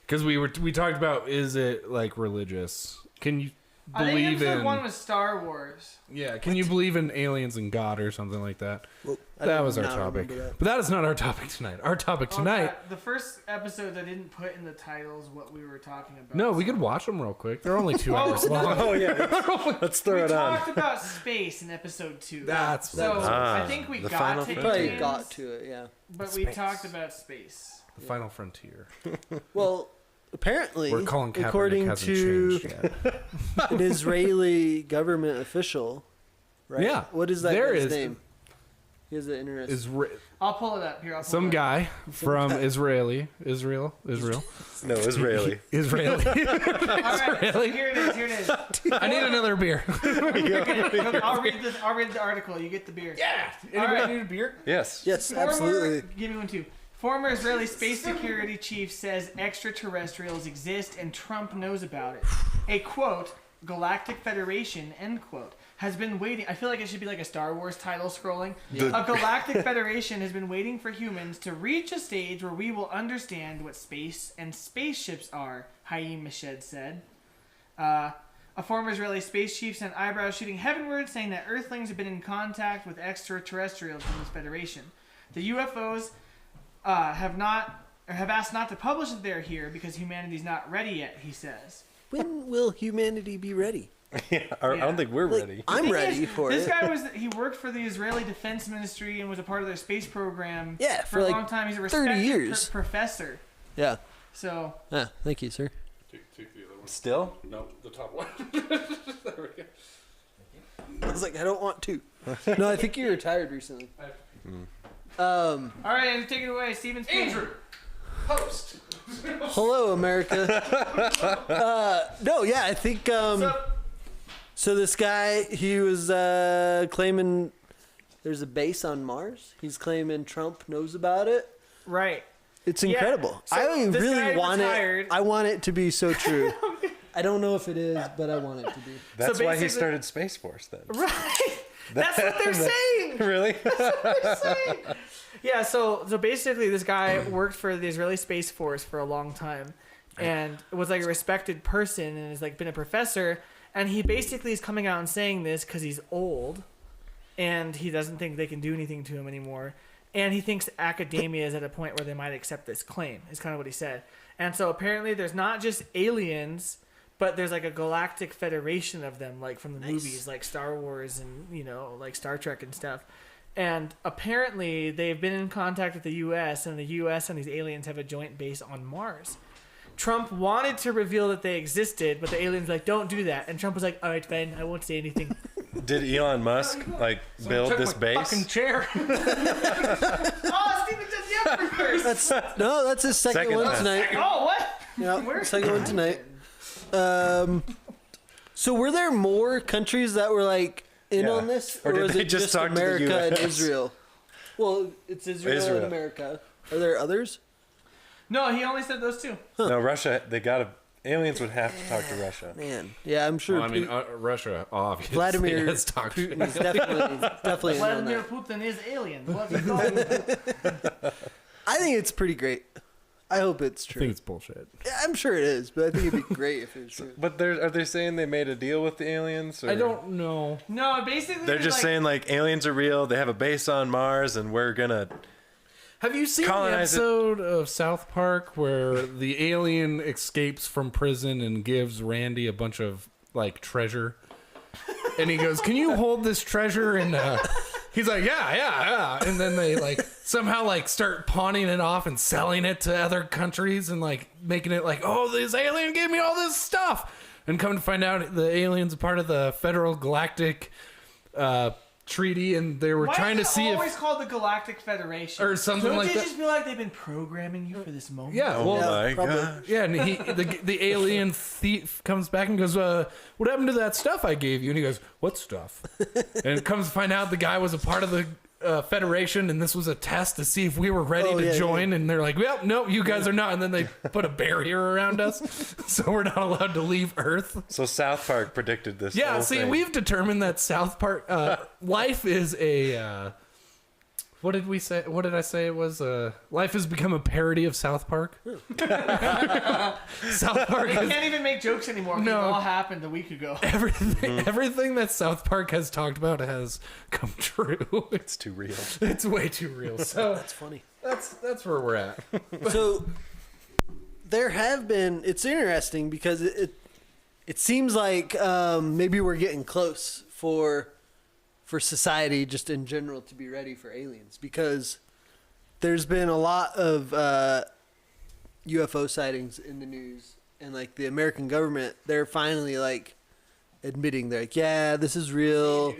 because we talked about is it like religious? Can you I think believe episode in? 1 was Star Wars. Yeah, can you believe in aliens and God or something like that? Well, I That do was our not topic. remember that. But that is not our topic tonight. Our topic tonight. The first episodes I didn't put in the titles what we were talking about. No, we could watch them real quick. They're only 2 hours long. Oh, yeah. Let's throw We it on. talked about space in episode 2. That's so. Ah, I think we the got final to Probably aliens, got to it, yeah. but we talked about space. the final frontier. Well, apparently, Where Colin Kaepernick according hasn't to changed yet. an Israeli government official, right? Yeah, What is that there guy's is- name? He has the interesting. I'll pull it up here. Some guy from Israel. No, Israeli. Israeli. All right, so here it is. Here it is. I need another beer. I'll read the article. You get the beer. Yeah. Anybody Anybody need a beer? Yes. Yes, absolutely. Give me one too. Former Israeli space security chief says extraterrestrials exist and Trump knows about it. A quote, Galactic Federation, end quote, has been waiting. I feel like it should be like a Star Wars title scrolling. A Galactic Federation has been waiting for humans to reach a stage where we will understand what space and spaceships are, Haim Mashed said. A former Israeli space chief sent eyebrows shooting heavenward, saying that Earthlings have been in contact with extraterrestrials from this federation. The UFOs have asked not to publish that they're here because humanity's not ready yet, he says. When will humanity be ready? I don't think we're Like, ready. I'm Thing ready is, for this it. guy he worked for the Israeli Defense Ministry and was a part of their space program Yeah, for for a like long time. He's a 30 respected years. professor. Yeah. So Thank you, sir. Take the other one. Still? No, the top one. There we go. I was like, I don't want to. No, I think you retired recently. all right, take it away, Steven Spielberg. Andrew, host. Hello, America. No, yeah, I think. So this guy, he was claiming there's a base on Mars. He's claiming Trump knows about it. Right. It's incredible. so I this really guy want retired. it. I want it to be so true. I don't know if it is, but I want it to be. That's why he basically- started Space Force then. Right. That's what they're saying. Really? Yeah, so basically this guy worked for the Israeli Space Force for a long time and was like a respected person and has like been a professor, and he basically is coming out and saying this because he's old and he doesn't think they can do anything to him anymore, and he thinks academia is at a point where they might accept this claim is kind of what he said. And so apparently there's not just aliens, but there's like a galactic federation of them, like from the movies like Star Wars and like Star Trek and stuff. And apparently they've been in contact with the U.S. and the U.S. and these aliens have a joint base on Mars. Trump wanted to reveal that they existed, but the aliens were like, don't do that. And Trump was like, all right, fine, I won't say anything. Did Elon Musk like build this base? Fucking chair. Oh, Steven does the effort first. That's his second one time. tonight. Oh, what? Yeah, second one tonight. So were there more countries that were like in Yeah. on this, Or did was they it just just talk to the America and US? Israel? Well, it's Israel Israel. and America. Are there others? No, he only said those two. No, Russia. Aliens would have to talk to Russia. Man, yeah, I'm sure. Well, I mean, Russia obviously Vladimir has talked. Putin is definitely in on Vladimir that. Putin is alien. What do you call it? I think it's pretty great. I hope it's I true. think it's bullshit. Yeah, I'm sure it is, but I think it'd be great if it was true. But are they saying they made a deal with the aliens? Or I don't know. No, basically They're just like, saying like aliens are real. They have a base on Mars, and we're gonna. Have you seen the Colonize it. episode of South Park where the alien escapes from prison and gives Randy a bunch of like treasure? And he goes, "Can you hold this treasure?" And he's like, yeah. And then they like somehow like start pawning it off and selling it to other countries and like making it like, "Oh, this alien gave me all this stuff." And come to find out, the alien's a part of the Federal Galactic Treaty, and they were why trying to is it see always if called the Galactic Federation or something Don't like they that. just feel like they've been programming you for this moment? Yeah, Oh well, my probably. god! yeah, and the alien thief comes back and goes, "What happened to that stuff I gave you?" And he goes, "What stuff?" And it comes to find out the guy was a part of the Federation, and this was a test to see if we were ready to join. And they're like, "Well, no, you guys are not." And then they put a barrier around us, so we're not allowed to leave Earth. So South Park predicted this. Yeah, whole see, thing. we've determined that South Park life is a. What did we say? What did I say it was? Life has become a parody of South Park. South Park They is can't even make jokes anymore. No. It all happened a week ago. everything that South Park has talked about has come true. It's too real. It's way too real. So That's funny. that's where we're at. So there have been. It's interesting because it seems like maybe we're getting close for society just in general to be ready for aliens, because there's been a lot of UFO sightings in the news, and like the American government, they're finally like admitting, they're like, yeah, this is real.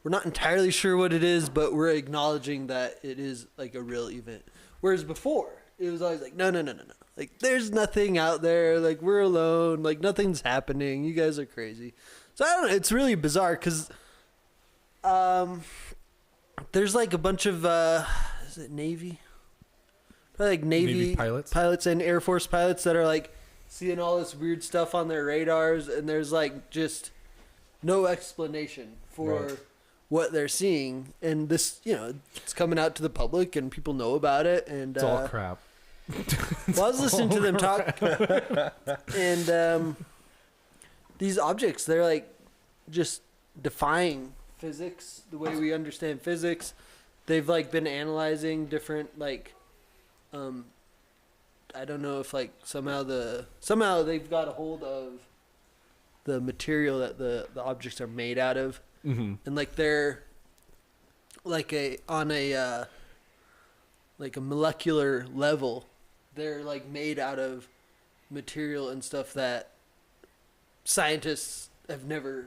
We're not entirely sure what it is, but we're acknowledging that it is like a real event. Whereas before, it was always like, no. Like, there's nothing out there. Like, we're alone. Like, nothing's happening. You guys are crazy. So, I don't know. It's really bizarre because there's like a bunch of, is it Navy? Probably like Navy pilots? and Air Force pilots that are like seeing all this weird stuff on their radars, and there's like just no explanation for what they're seeing. And this, it's coming out to the public and people know about it. And It's all crap. well, I was listening to them talk, and these objects, they're like just defying physics, the way we understand physics. They've like been analyzing different like, I don't know if like somehow they've got a hold of the material that the objects are made out of, and like they're like on a molecular level, they're like made out of material and stuff that scientists have never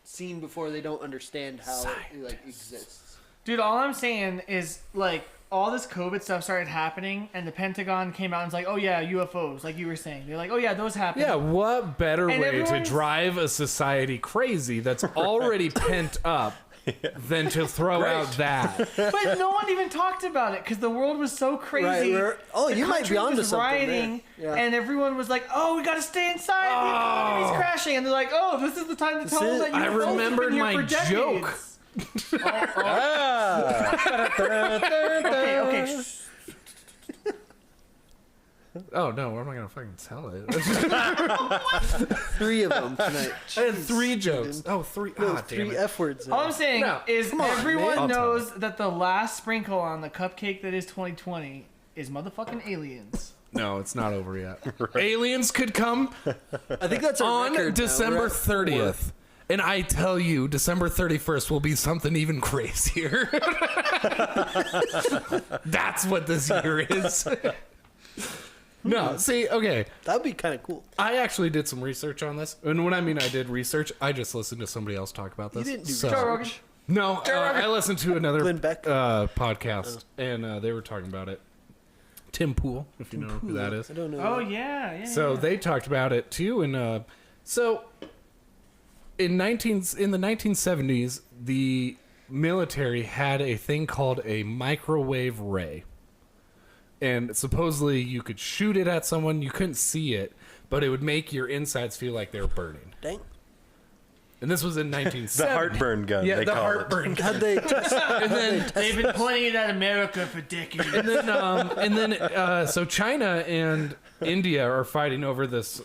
seen before. They don't understand how it like exists. Dude, all I'm saying is like all this COVID stuff started happening, and the Pentagon came out and was like, "Oh yeah, UFOs," like you were saying. They're like, "Oh yeah, those happen." Yeah, what better And way to everyone's- drive a society crazy that's already pent up than to throw out that? But no one even talked about it because the world was so crazy. Oh, The you might be country onto was something rioting, there. Yeah. and everyone was like, "Oh, we got to stay inside. The economy's crashing." And they're like, "Oh, this is the time to tell them that I UFOs have remembered been here my for decades." joke. Okay. Oh no, where am I gonna fucking tell it? 3 of them tonight. I had 3 jokes. Oh, 3. No, Ah, damn 3 it. F words. All I'm saying No, is come on, everyone man. I'll tell knows that the last sprinkle on the cupcake that is 2020 is motherfucking aliens. No, it's not over yet. Aliens could come I think that's our on record now. December We're at 30th. And I tell you, December 31st will be something even crazier. That's what this year is. No, see, okay. That'd be kind of cool. I actually did some research on this. And when I mean I did research, I just listened to somebody else talk about You this. didn't do Joe Rogan. No, I listened to another Glenn Beck? podcast, and they were talking about it. Tim Pool, if you know who that is. I don't know. Oh yeah. So yeah. they talked about it too, and so in the 1970s, the military had a thing called a microwave ray, and supposedly you could shoot it at someone. You couldn't see it, but it would make your insides feel like they were burning. Dang. And this was in 1970. The heartburn gun. Yeah, they the call heartburn gun. How'd they test? And then They've been pointing it at America for decades. so China and India are fighting over this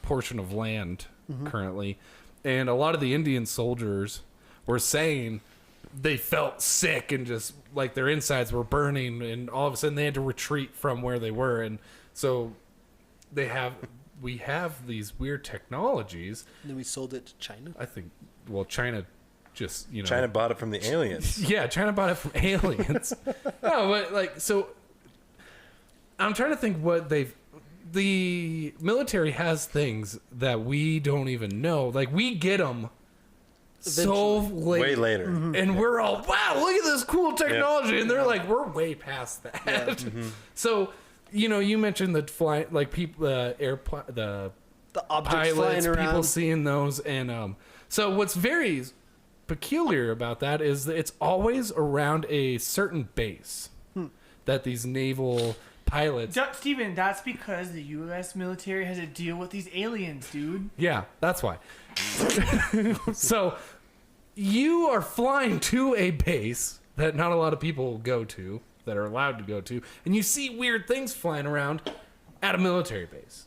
portion of land currently, and a lot of the Indian soldiers were saying they felt sick and just like their insides were burning, and all of a sudden they had to retreat from where they were, and so we have these weird technologies. And then we sold it to China. I think, well, China just, China bought it from the aliens. Yeah, China bought it from aliens. No, but like, so I'm trying to think what the military has things that we don't even know. Like, we get them so late. Way later. And we're all, wow, look at this cool technology. And they're like, we're way past that. So, you mentioned the flight, like people, the objects pilots, flying around. people seeing those. And so what's very peculiar about that is that it's always around a certain base that these naval pilots. Steven, that's because the U.S. military has to deal with these aliens, dude. Yeah, that's why. So you are flying to a base that not a lot of people go to, that are allowed to go to, and you see weird things flying around at a military base.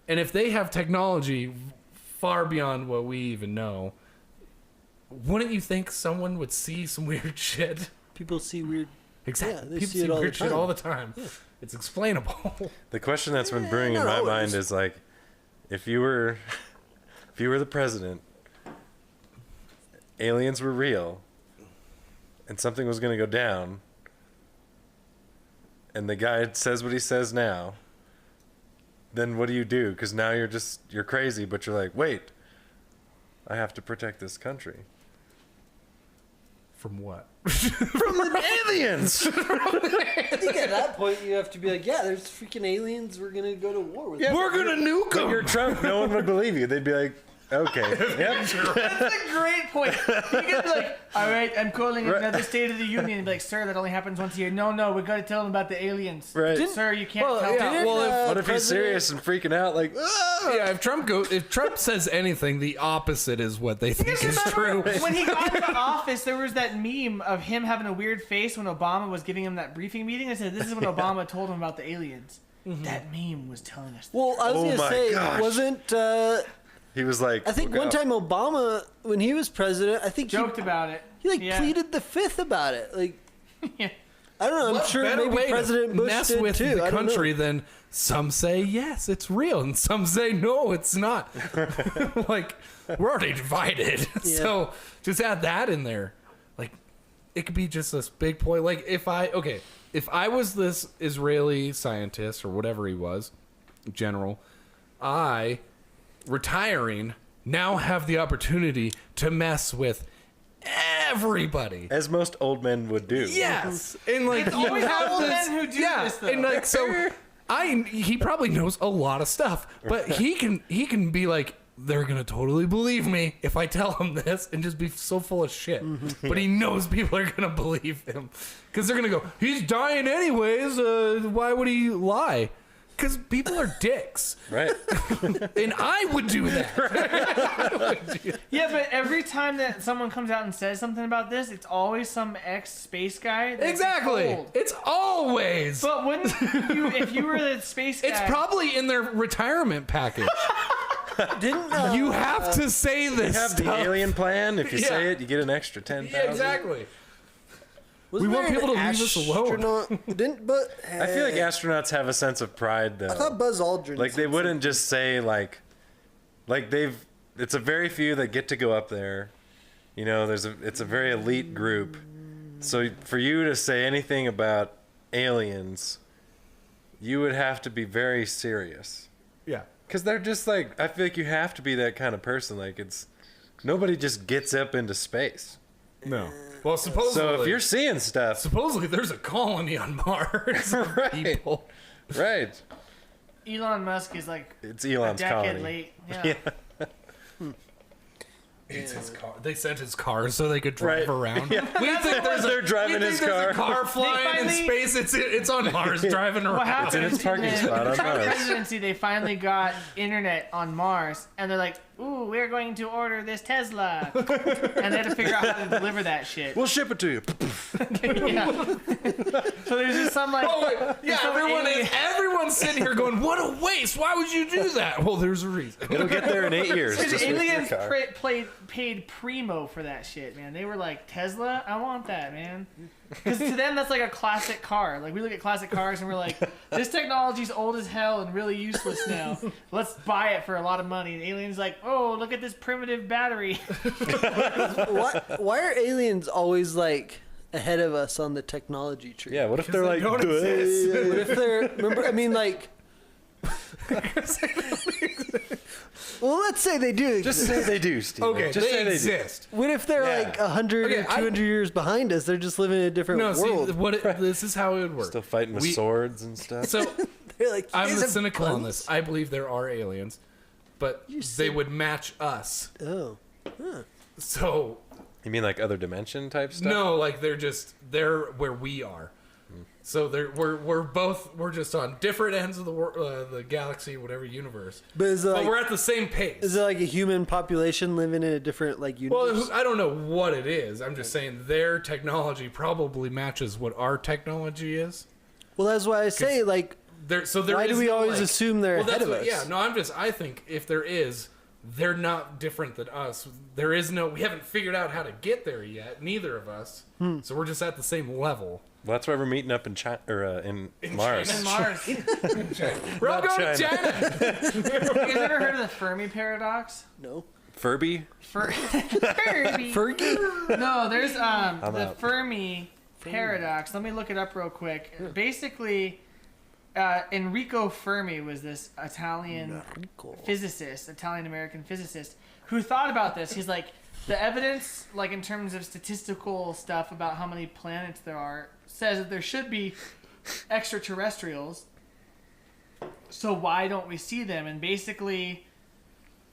And if they have technology far beyond what we even know, wouldn't you think someone would see some weird shit? People see weird. Exactly. Yeah, they People see see it all the weird shit time. all the time. Yeah. It's explainable. The question that's been brewing in not my always. mind is like, if you were the president, aliens were real, and something was going to go down, and the guy says what he says now, then what do you do? Because now you're crazy, but you're like, wait, I have to protect this country. From what? From the aliens! I think at that point you have to be like, yeah, there's freaking aliens. We're gonna go to war with them. We're gonna nuke But them. you're Trump, no one would believe you. They'd be like, okay, yep. That's a great point. You could be like, all right, I'm calling another State of the Union. And be like, sir, that only happens once a year. No, we got to tell them about the aliens. Right. Sir, you can't Well, tell yeah, them. well, What if he's serious and freaking out like, Yeah, if Trump says anything, the opposite is what they think is true. When he got into office, there was that meme of him having a weird face when Obama was giving him that briefing meeting. I said, this is when Obama told him about the aliens. That meme was telling us. Well, I was Oh gonna my say, gosh. wasn't he was like, I think look one out. time Obama, when he was president, I think Joked about it. he Yeah. pleaded the fifth about it. Like, Yeah. I don't know. I'm What sure better maybe way President to Bush mess did with too. the I don't country know. than some say yes, it's real, and some say no, it's not. Like, we're already divided. Yeah. So just add that in there. Like, it could be just this big point. Like, if I was this Israeli scientist or whatever he was, general, I, retiring, now have the opportunity to mess with everybody. As most old men would do. Yes, and like It's you always have old this, men who do yeah, this, though. and like so, he probably knows a lot of stuff, but he can be like, they're gonna totally believe me if I tell him this, and just be so full of shit. But he knows people are gonna believe him because they're gonna go, he's dying anyways. Why would he lie? Because people are dicks, Right. and I would do that. Yeah, but every time that someone comes out and says something about this, it's always some ex-space guy. That's Exactly. old. It's always. But wouldn't you, if you were the space guy... It's probably in their retirement package. Didn't You have to say this Have the stuff. alien plan. If you Yeah. say it, you get an extra 10,000. Yeah, exactly. wasn't We want there people an to leave us alone. astronaut- Didn't but I feel like astronauts have a sense of pride, though. I thought Buzz Aldrin. Like they said wouldn't just say like they've. It's a very few that get to go up there. You know, it's a very elite group. So for you to say anything about aliens, you would have to be very serious. Yeah. Because they're just like, I feel like you have to be that kind of person. Like, nobody just gets up into space. No. Well, supposedly. So if you're seeing stuff. Supposedly there's a colony on Mars. Right. People. Right. Elon Musk is like It's a Elon's decade colony. late. Yeah. Yeah. It's his car. They sent his car so they could drive Right. around. Yeah. We think there's They're driving we his think there's car. a car flying in finally- space. It's on Mars driving around. What happened in its parking the spot on Trump Mars. presidency, they finally got internet on Mars, and they're like, "Ooh, we're going to order this Tesla," and they had to figure out how to deliver that shit. We'll ship it to you. Yeah. So there's just some like, Oh, wait. Yeah, some alien- everyone's sitting here going, "What a waste! Why would you do that?" Well, there's a reason. It'll get there in 8 years. Because Just wait for your aliens car. paid primo for that shit, man. They were like, Tesla, I want that, man. Because to them, that's like a classic car. Like, we look at classic cars and we're like, this technology's old as hell and really useless now. Let's buy it for a lot of money. And aliens like, oh, look at this primitive battery. Why are aliens always like ahead of us on the technology tree? Yeah, what if they're they like, don't exist. What if they're? Remember, I mean, like. Well, let's say they do. just say they do, Steve. Okay, just they say exist. What if they're Yeah. like 100 Okay, or 200 years behind us? They're just living in a different No, world. see, this is how it would work. Still fighting with swords and stuff. So They're like, I'm "These the are cynical on guns." this. I believe there are aliens, but they would match us. Oh, So You mean like other dimension type stuff? no, like they're where we are. So we're just on different ends of the galaxy, whatever universe. but is it But like, we're at the same pace. is it like a human population living in a different like universe? Well, I don't know what it is. I'm just saying their technology probably matches what our technology is. Well, that's why I say like, There why do is we no, always like- assume they're well, ahead that's of what- us? Yeah, no, I think if there is, they're not different than us. There is no, we haven't figured out how to get there yet, neither of us. So we're just at the same level. Well, that's why we're meeting up in China or in Mars. And Mars. You We're all Not going to China. China. guys ever heard of the Fermi paradox? No. Furby? Fermi. Fergie? No, there's the out. Fermi paradox. Let me look it up real quick. Basically, Enrico Fermi was this Italian physicist, Italian-American physicist, who thought about this. He's like, the evidence, like in terms of statistical stuff about how many planets there are, says that there should be extraterrestrials. So why don't we see them? And basically,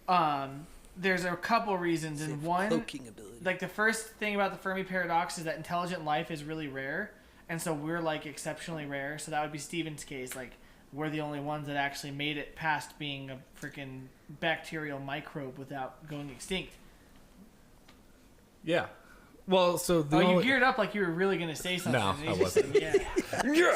there's a couple reasons. And one, Cloaking ability. like the first thing about the Fermi paradox is that intelligent life is really rare, and so we're like exceptionally rare. So that would be Steven's case. Like, we're the only ones that actually made it past being a freaking bacterial microbe without going extinct. Yeah. Well, so the Oh, you only, geared up like you were really going to say something. No, and you I just- wasn't. Yeah.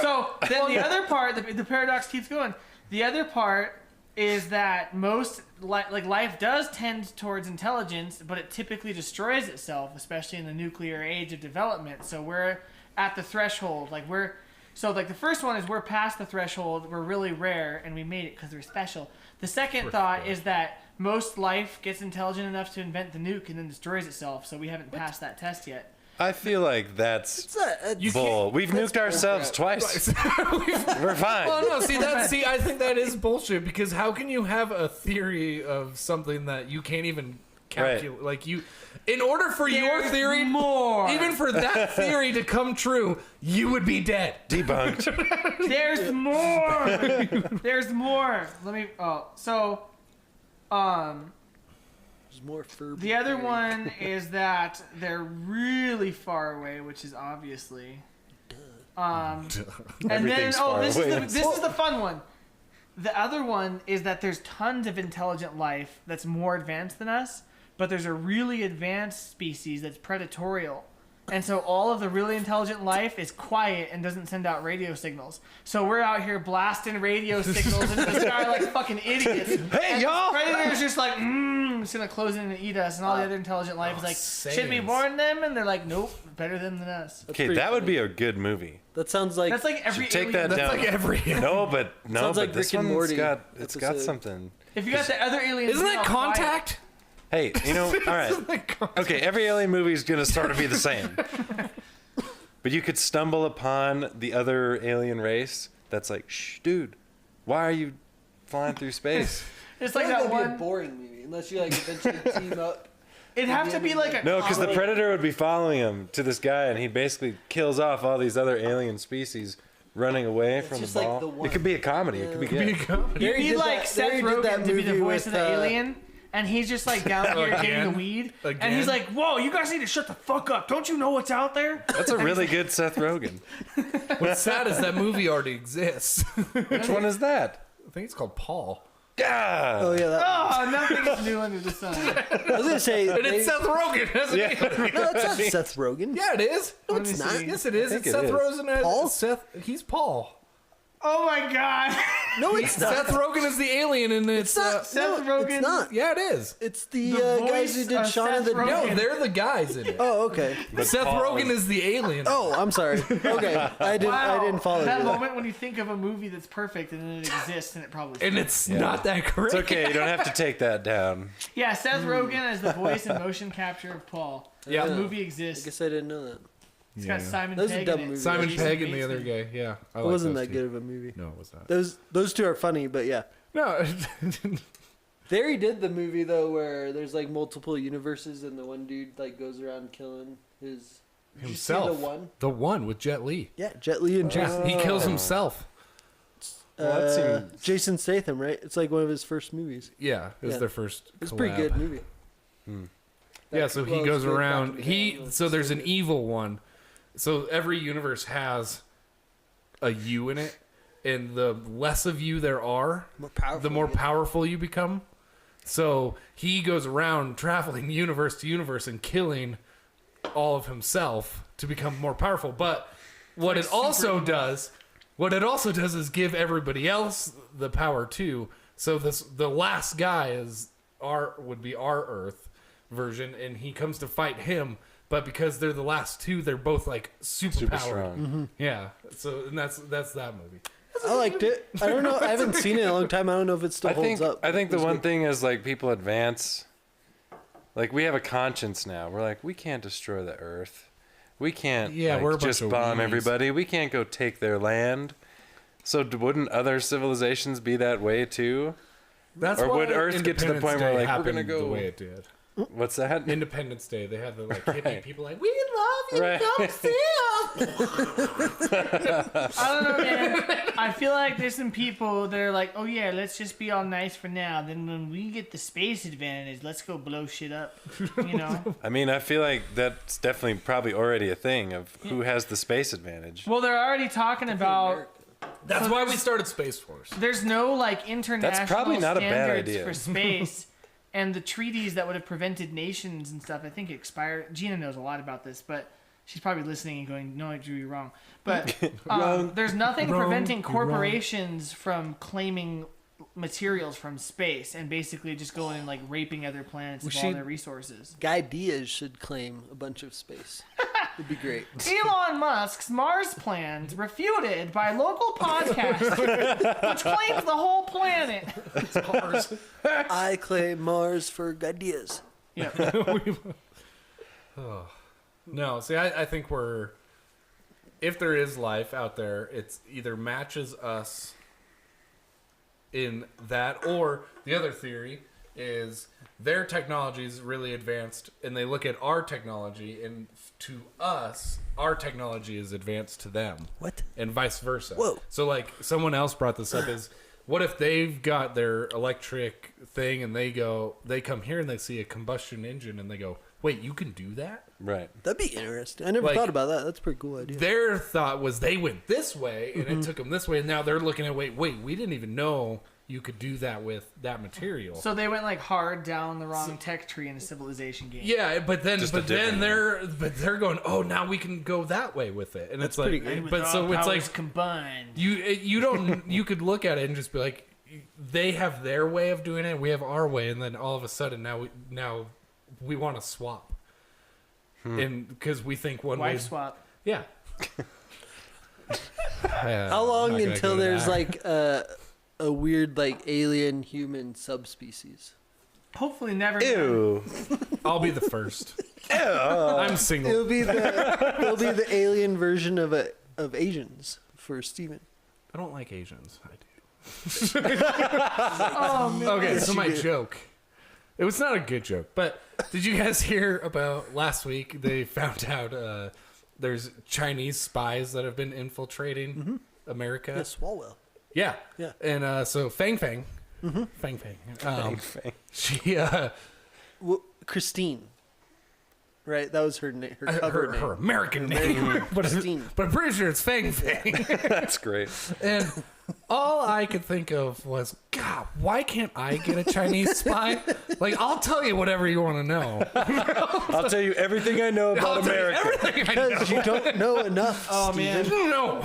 So then the other part, the paradox keeps going. The other part is that most like life does tend towards intelligence, but it typically destroys itself, especially in the nuclear age of development. So we're at the threshold. Like the first one is we're past the threshold. We're really rare, and we made it because we're special. The second thought is that most life gets intelligent enough to invent the nuke and then destroys itself. So we haven't passed that test yet. I feel like that's You bull. We've nuked ourselves twice. We're fine. well, no, see, I think that is bullshit because how can you have a theory of something that you can't even calculate? Right. Like in order for your There's theory, more. even for that theory to come true, you would be dead. Debunked. There's more. There's more. Let me. Oh, so, There's more Furby. the other one is that they're really far away, which is obviously. And then Everything's far this away. is the fun one. The other one is that there's tons of intelligent life that's more advanced than us, but there's a really advanced species that's predatorial. And so all of the really intelligent life is quiet and doesn't send out radio signals. So we're out here blasting radio signals into the sky like fucking idiots. Hey, y'all! Predator's just like, just gonna close in and eat us. And all the other intelligent life is like, should we Saiyans. warn them? And they're like, nope, better than us. Okay, pretty that would be a good movie. That sounds like That's like every Should take alien. that down. Like every. No, but Sounds like this Rick and one's Morty got it's got episode. something. If you got the other aliens, Isn't that all quiet- Contact? Hey, you know, all right. Okay, every alien movie is gonna sort of be the same. But you could stumble upon the other alien race that's like, shh, dude, why are you flying through space? It's Like like that that'd be a one. boring movie unless you like eventually team up. It'd have to be like a No, because the comedy. predator would be following him to this guy, and he basically kills off all these other alien species running away from the just like ball. the one- It could be a comedy. It could be good. You'd Barry be did like that- Seth Barry did that Rogen to be the movie voice with, of the alien, and he's just like down here getting the Again? weed, and Again? he's like, "Whoa, you guys need to shut the fuck up! Don't you know what's out there?" That's a really good Seth Rogen. What's sad is that movie already exists. Which one is that? I think it's called Paul. God. Oh yeah, that, Oh, nothing is new under the sun. I was gonna say. And it's Seth Rogen, hasn't Yeah. it? No, it's not Seth Rogen. Yeah, it is. No, Let it's me not. see. Yes, it is. think It's it Seth is. Rogen. Paul? He's Paul. Oh my god, No, it's not. Seth Rogen is the alien, and it's not. Seth no, Rogen- It's not. yeah, it is. It's the, The guys who voice did of Shaun of Seth the Rogen. Dead. No, they're the guys in it. Oh, okay. But Seth Paul Rogen is the alien. Oh, I'm sorry. Okay, I didn't follow that you. moment when you think of a movie that's perfect and then it exists and it probably And is. it's not that great. It's okay. You don't have to take that down. Yeah, Seth Rogen as the voice and motion capture of Paul. Yeah. The movie I exists. guess I didn't know that. It's got Simon Those are Pegg dumb in it. movies. Simon Jason Pegg and the Bateman. other guy. Yeah, I It like wasn't those that two. good of a movie. No, it was not. Those two are funny, but yeah. No. They did the movie though where there's like multiple universes and the one dude like goes around killing his Did you see Himself. the one? With Jet Li. Yeah, Jet Li and Jason. He kills himself. Well, that seems- Jason Statham, right? It's like one of his first movies. Yeah, it was Yeah. their first. It's a collab. pretty good movie. Yeah, so he Well, goes it's good around. back He in the so there's an day. evil one. So every universe has a you in it, and the less of you there are, More powerful. the more yeah. powerful you become. So he goes around traveling universe to universe and killing all of himself to become more powerful. But what it also does, is give everybody else the power too. So the last guy would be our Earth version, and he comes to fight him. But because they're the last two, they're both like super powered. strong. Yeah. So and that's that movie. I liked it. I don't know. I haven't seen it in a long time. I don't know if it still I holds think up. I think It the was one good. thing is like people advance. Like we have a conscience now. We're like we can't destroy the Earth. We can't Yeah, like, we're a bunch just of bomb weenies. everybody. We can't go take their land. So wouldn't other civilizations be that way too? That's Or why would Earth get to the Independence point where, Day like, we're happened gonna go- the way it did? What's that? Independence Day, they had the like hippie Right. people like, we love you, Right. come see us. I don't know, man. I feel like there's some people that are like, oh yeah, let's just be all nice for now. Then when we get the space advantage, let's go blow shit up. You know? I mean, I feel like that's definitely probably already a thing of who has the space advantage. Well, they're already talking about. That's So why we there's- started Space Force. There's no like international probably not a bad standards idea. for space, and the treaties that would have prevented nations and stuff. I think expired. Gina knows a lot about this, but she's probably listening and going, "No, Drew, you're wrong." But there's nothing Wrong, preventing you're wrong. corporations from claiming materials from space and basically just going and like raping other planets of all should- their resources. Guy Diaz should claim a bunch of space. It'd be great. Elon Musk's Mars plans refuted by local podcaster, which claims the whole planet. I claim Mars for Guy Diaz. Yeah. No, see, I think if there is life out there, it's either matches us in that, or the other theory is their technology is really advanced, and they look at our technology, and to us, our technology is advanced to them. What? And vice versa. Whoa. So, like, someone else brought this up is, what if they've got their electric thing, and they come here and they see a combustion engine, and they go, wait, you can do that? Right. That'd be interesting. I never Like- thought about that. That's a pretty cool idea. Their thought was they went this way, and it took them this way, and now they're looking at, wait, we didn't even know you could do that with that material. So they went like hard down the wrong tech tree in a civilization game. Yeah, but then Just a different they're going, oh, now we can go that way with it, and it's like, pretty good. And with but all so it's powers like combined. you don't you could look at it and just be like, they have their way of doing it, we have our way, and then all of a sudden now we want to swap, and because we think one way, Wife swap. yeah. How long until there's like a weird like alien human subspecies? Hopefully never. Ew. I'll be the first. I'm single. It'll be the alien version of Asians for Steven. I don't like Asians. I do. Oh man. Okay, so my joke. It was not a good joke, but did you guys hear about last week? They found out there's Chinese spies that have been infiltrating America. Yeah, Swalwell. Yeah, Yeah. And so Fang Fang, Fang Fang, she Christine. Right, that was her name. Her cover name. her American name, Christine. but I'm pretty sure it's Fang Fang. That's great. And all I could think of was, God, why can't I get a Chinese spy? Like, I'll tell you whatever you want to know. I'll tell you everything I know about I'll tell you America. everything I know. Because you don't know enough. Oh man. No.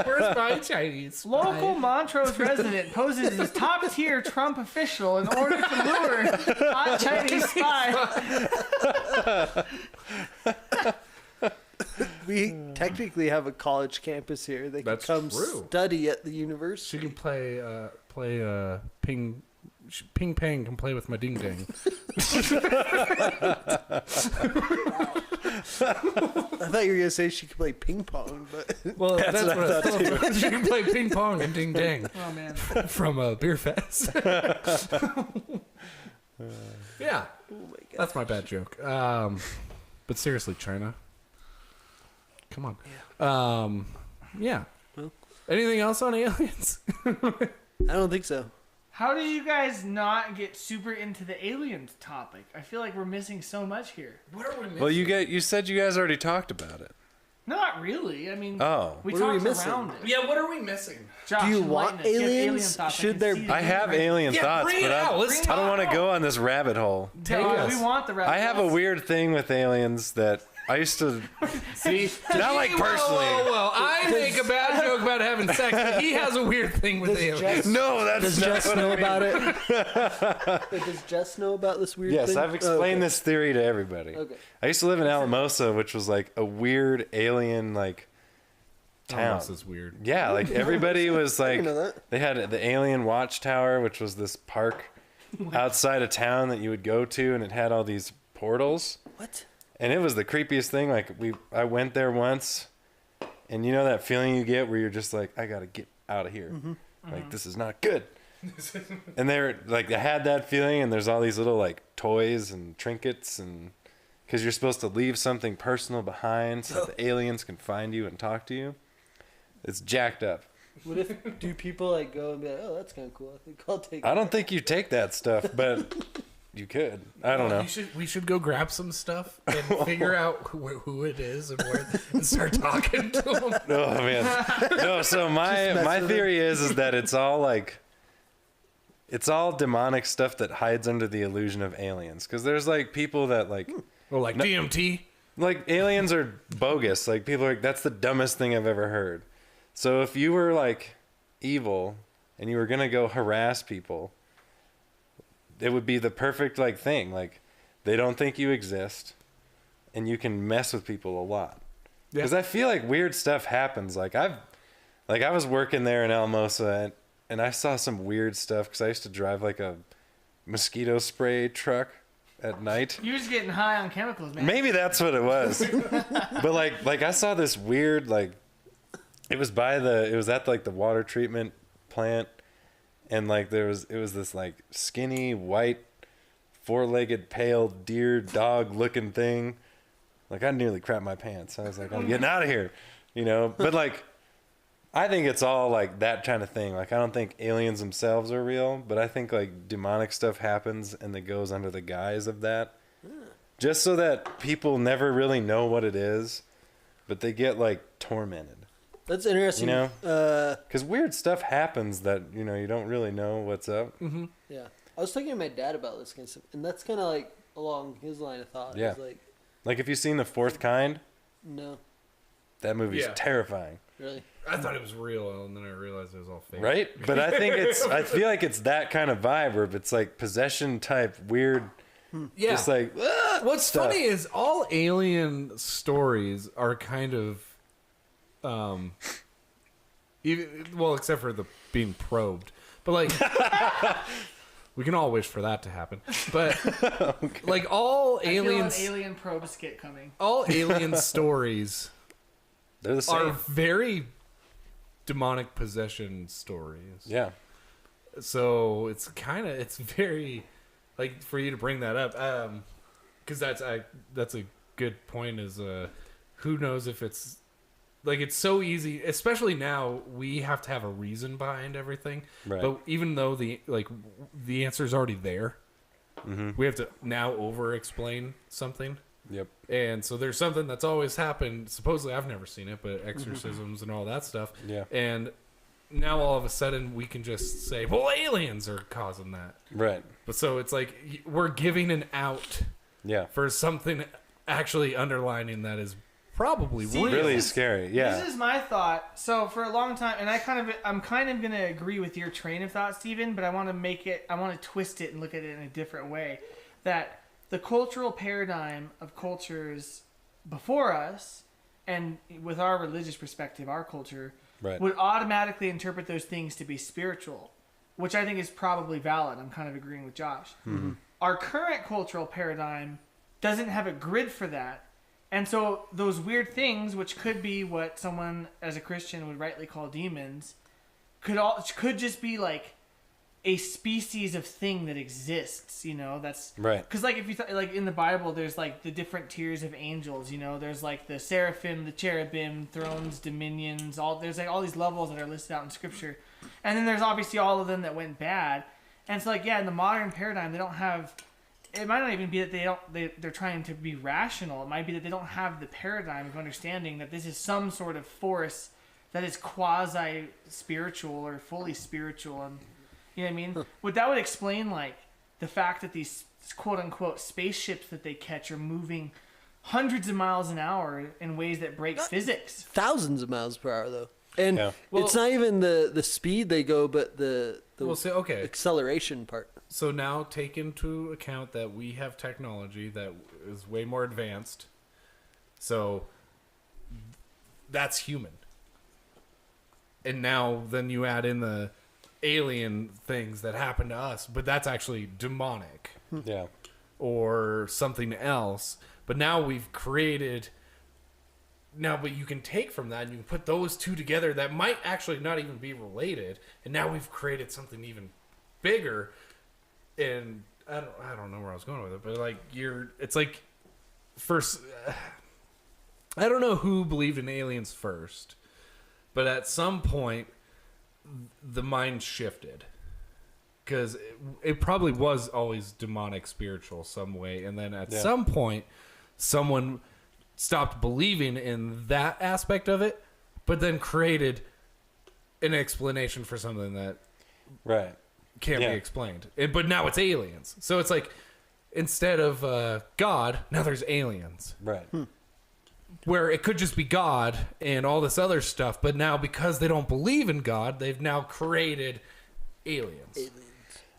Where's my Chinese spy? Local Montrose resident poses as top-tier Trump official in order to lure hot Chinese spy. We technically have a college campus here. They can That's come true. study at the She university. can play ping pong can play with my ding dang. I thought you were gonna say she could play ping pong, but Well, that's what I thought. She can play ping pong and ding dang Oh man. from a beer fest. Yeah, that's my bad joke. But seriously, China, come on. Yeah. Well. Anything else on aliens? I don't think so. How do you guys not get super into the aliens topic? I feel like we're missing so much here. What are we missing? Well, you said you guys already talked about it. Not really. I mean, Oh. we What are we talked missing? around it. Yeah, what are we missing? Josh, Do you enlighten want us. You have alien aliens? thoughts. Should can there see be- that I you're have right. alien Yeah, thoughts, bring it but out. Let's I don't want to go on this rabbit hole. Take No, us. we want the I have a weird thing with aliens that I used to See, not like personally. Whoa. I make a bad joke about having sex, but he has a weird thing with aliens. No, that's Does not Jess what I know mean. about it? Does Jess know about this weird Yes, thing? I've explained Oh, this theory to everybody. Okay. I used to live in Alamosa, which was like a weird alien like town. This is weird. Yeah, like everybody was I like didn't know that. they had the Alien Watchtower, which was this park outside of town that you would go to, and it had all these portals. What? And it was the creepiest thing. Like I went there once, and you know that feeling you get where you're just like, I gotta get out of here. Like this is not good. And they're like, I had that feeling, and there's all these little like toys and trinkets, and because you're supposed to leave something personal behind so that the aliens can find you and talk to you. It's jacked up. What if do people like go and be like, oh, that's kind of cool. I think I'll take. I don't think you take that stuff, but you could. I don't know. We should go grab some stuff and figure out who it is and where, and start talking to them. Oh man, no. So my theory is that it's all like, it's all demonic stuff that hides under the illusion of aliens. Because there's like people that like, Or like DMT. like aliens are bogus. Like people are like, that's the dumbest thing I've ever heard. So if you were like evil and you were gonna go harass people, it would be the perfect like thing. Like they don't think you exist, and you can mess with people a lot. Because I feel like weird stuff happens. Like I was working there in Alamosa, and I saw some weird stuff because I used to drive like a mosquito spray truck at night. You're just getting high on chemicals, man. Maybe that's what it was. But like I saw this weird like, it was at like the water treatment plant, and like it was this like skinny white 4-legged pale deer dog looking thing. Like I nearly crapped my pants. I was like, I'm getting out of here, you know. But like, I think it's all like that kind of thing. Like I don't think aliens themselves are real, but I think like demonic stuff happens and it goes under the guise of that, just so that people never really know what it is, but they get like tormented. That's interesting. You know? Because weird stuff happens that, you know, you don't really know what's up. Mm-hmm. Yeah, I was talking to my dad about this kind of stuff, and that's kind of like along his line of thought. Yeah. It's like, Like if you've seen The Fourth Kind, no, that movie's Yeah. terrifying. really. I thought it was real, and then I realized it was all fake. Right? But I think I feel like it's that kind of vibe where it's like possession type weird, Yeah. just like, What's stuff. funny is all alien stories are kind of, well, except for the being probed, but like, we can all wish for that to happen. But like all I feel an aliens, alien probe skit coming. all alien stories They're the are same. very demonic possession stories. Yeah. So it's very like for you to bring that up, because that's a good point. Is who knows if it's like it's so easy, especially now we have to have a reason behind everything. Right. But even though the answer's already there, we have to now over-explain something. Yep. And so there's something that's always happened. Supposedly, I've never seen it, but exorcisms and all that stuff. Yeah. And now all of a sudden we can just say, well, aliens are causing that. Right. But so it's like we're giving an out Yeah. for something actually underlining that is probably See, real. Really This is- scary. Yeah. This is my thought. So for a long time, and I'm kind of gonna agree with your train of thought, Stephen, but I want to twist it and look at it in a different way. That the cultural paradigm of cultures before us, and with our religious perspective, our culture, Right. would automatically interpret those things to be spiritual, which I think is probably valid. I'm kind of agreeing with Josh. Our current cultural paradigm doesn't have a grid for that. And so those weird things, which could be what someone as a Christian would rightly call demons, could just be like a species of thing that exists, you know, that's Right. because like if you like in the Bible, there's like the different tiers of angels, you know, there's like the seraphim, the cherubim, thrones, dominions, there's like all these levels that are listed out in Scripture, and then there's obviously all of them that went bad, and it's like in the modern paradigm they don't have. It might not even be that they're trying to be rational. It might be that they don't have the paradigm of understanding that this is some sort of force that is quasi spiritual or fully spiritual, and you know what I mean? That would explain like the fact that these quote unquote spaceships that they catch are moving hundreds of miles an hour in ways that break physics. Thousands of miles per hour, though. And Yeah. it's not even the speed they go, but the Well, say, okay. acceleration part. So now take into account that we have technology that is way more advanced. So that's human. And now then you add in the alien things that happen to us, but that's actually demonic Yeah. or something else. But now we've created but you can take from that and you can put those two together that might actually not even be related, and now we've created something even bigger. And I don't know where I was going with it, but like it's like first I don't know who believed in aliens first, but at some point the mind shifted, because it probably was always demonic spiritual some way, and then at some point someone stopped believing in that aspect of it, but then created an explanation for something that Right. can't be explained. But now it's aliens. So it's like instead of God, now there's aliens. Right. Where it could just be God and all this other stuff, but now because they don't believe in God, they've now created aliens.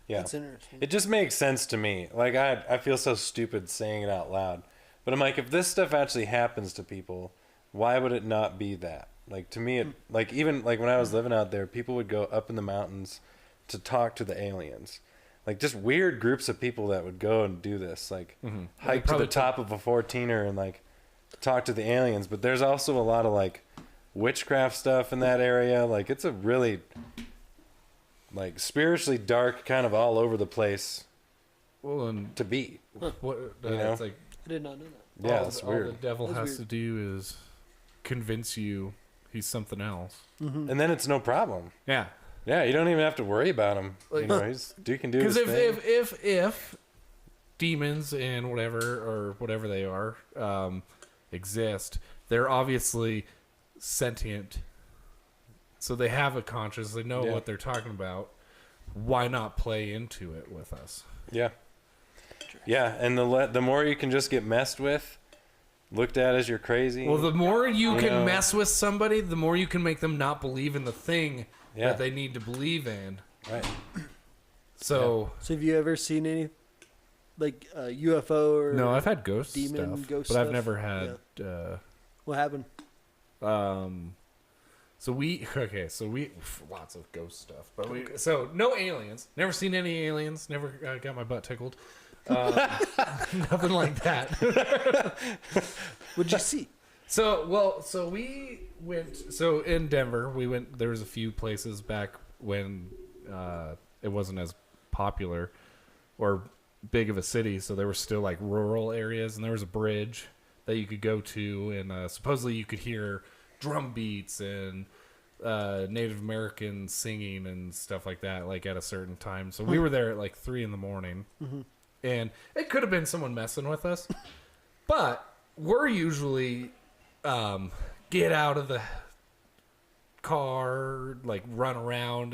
Yeah. That's interesting. It just makes sense to me. Like I feel so stupid saying it out loud. But I'm like, if this stuff actually happens to people, why would it not be that? Like to me, it like even like when I was living out there, people would go up in the mountains to talk to the aliens. Like just weird groups of people that would go and do this, like hike to probably the top of a 14er and like talk to the aliens. But there's also a lot of like witchcraft stuff in that area. Like it's a really like spiritually dark, kind of all over the place Well, and to be. what You know? it's like I did not know that. Yeah, all, it's all weird. the devil That's has weird. to do is convince you he's something else. And then it's no problem. Yeah. Yeah, you don't even have to worry about him. You know, you can do his Because thing. if demons and whatever they are exist, they're obviously sentient, so they have a conscience. They know what they're talking about. Why not play into it with us? Yeah. Yeah, and the more you can just get messed with, looked at as you're crazy. Well, the more you can know. mess with somebody, the more you can make them not believe in the thing Yeah. that they need to believe in. right. So So have you ever seen any like UFO or no, I've had ghost demon stuff, ghost but I've stuff? never had. What happened? So we lots of ghost stuff, but so no aliens. Never seen any aliens. Never got my butt tickled. Nothing like that. What'd you see? So we went. So in Denver, we went. There was a few places back when it wasn't as popular or big of a city. So there were still like rural areas, and there was a bridge that you could go to, and supposedly you could hear drum beats and Native Americans singing and stuff like that, like at a certain time. So we were there at like 3 a.m, and it could have been someone messing with us, but we're usually get out of the car, like run around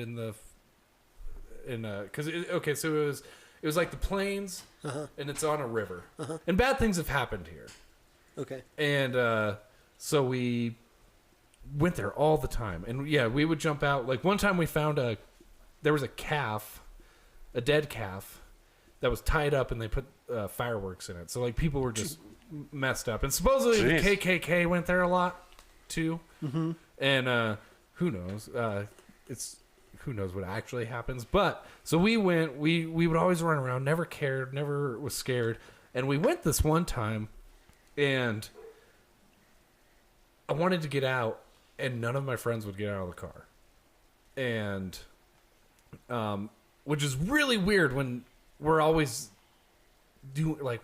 because so it was like the plains, and it's on a river, and bad things have happened here. Okay. And so we went there all the time, and yeah, we would jump out. Like one time we found there was a dead calf that was tied up, and they put fireworks in it. So like people were just messed up, and supposedly the KKK went there a lot too. And who knows? Who knows what actually happens? But so we went. We would always run around, never cared, never was scared. And we went this one time, and I wanted to get out, and none of my friends would get out of the car, and which is really weird when we're always doing, like,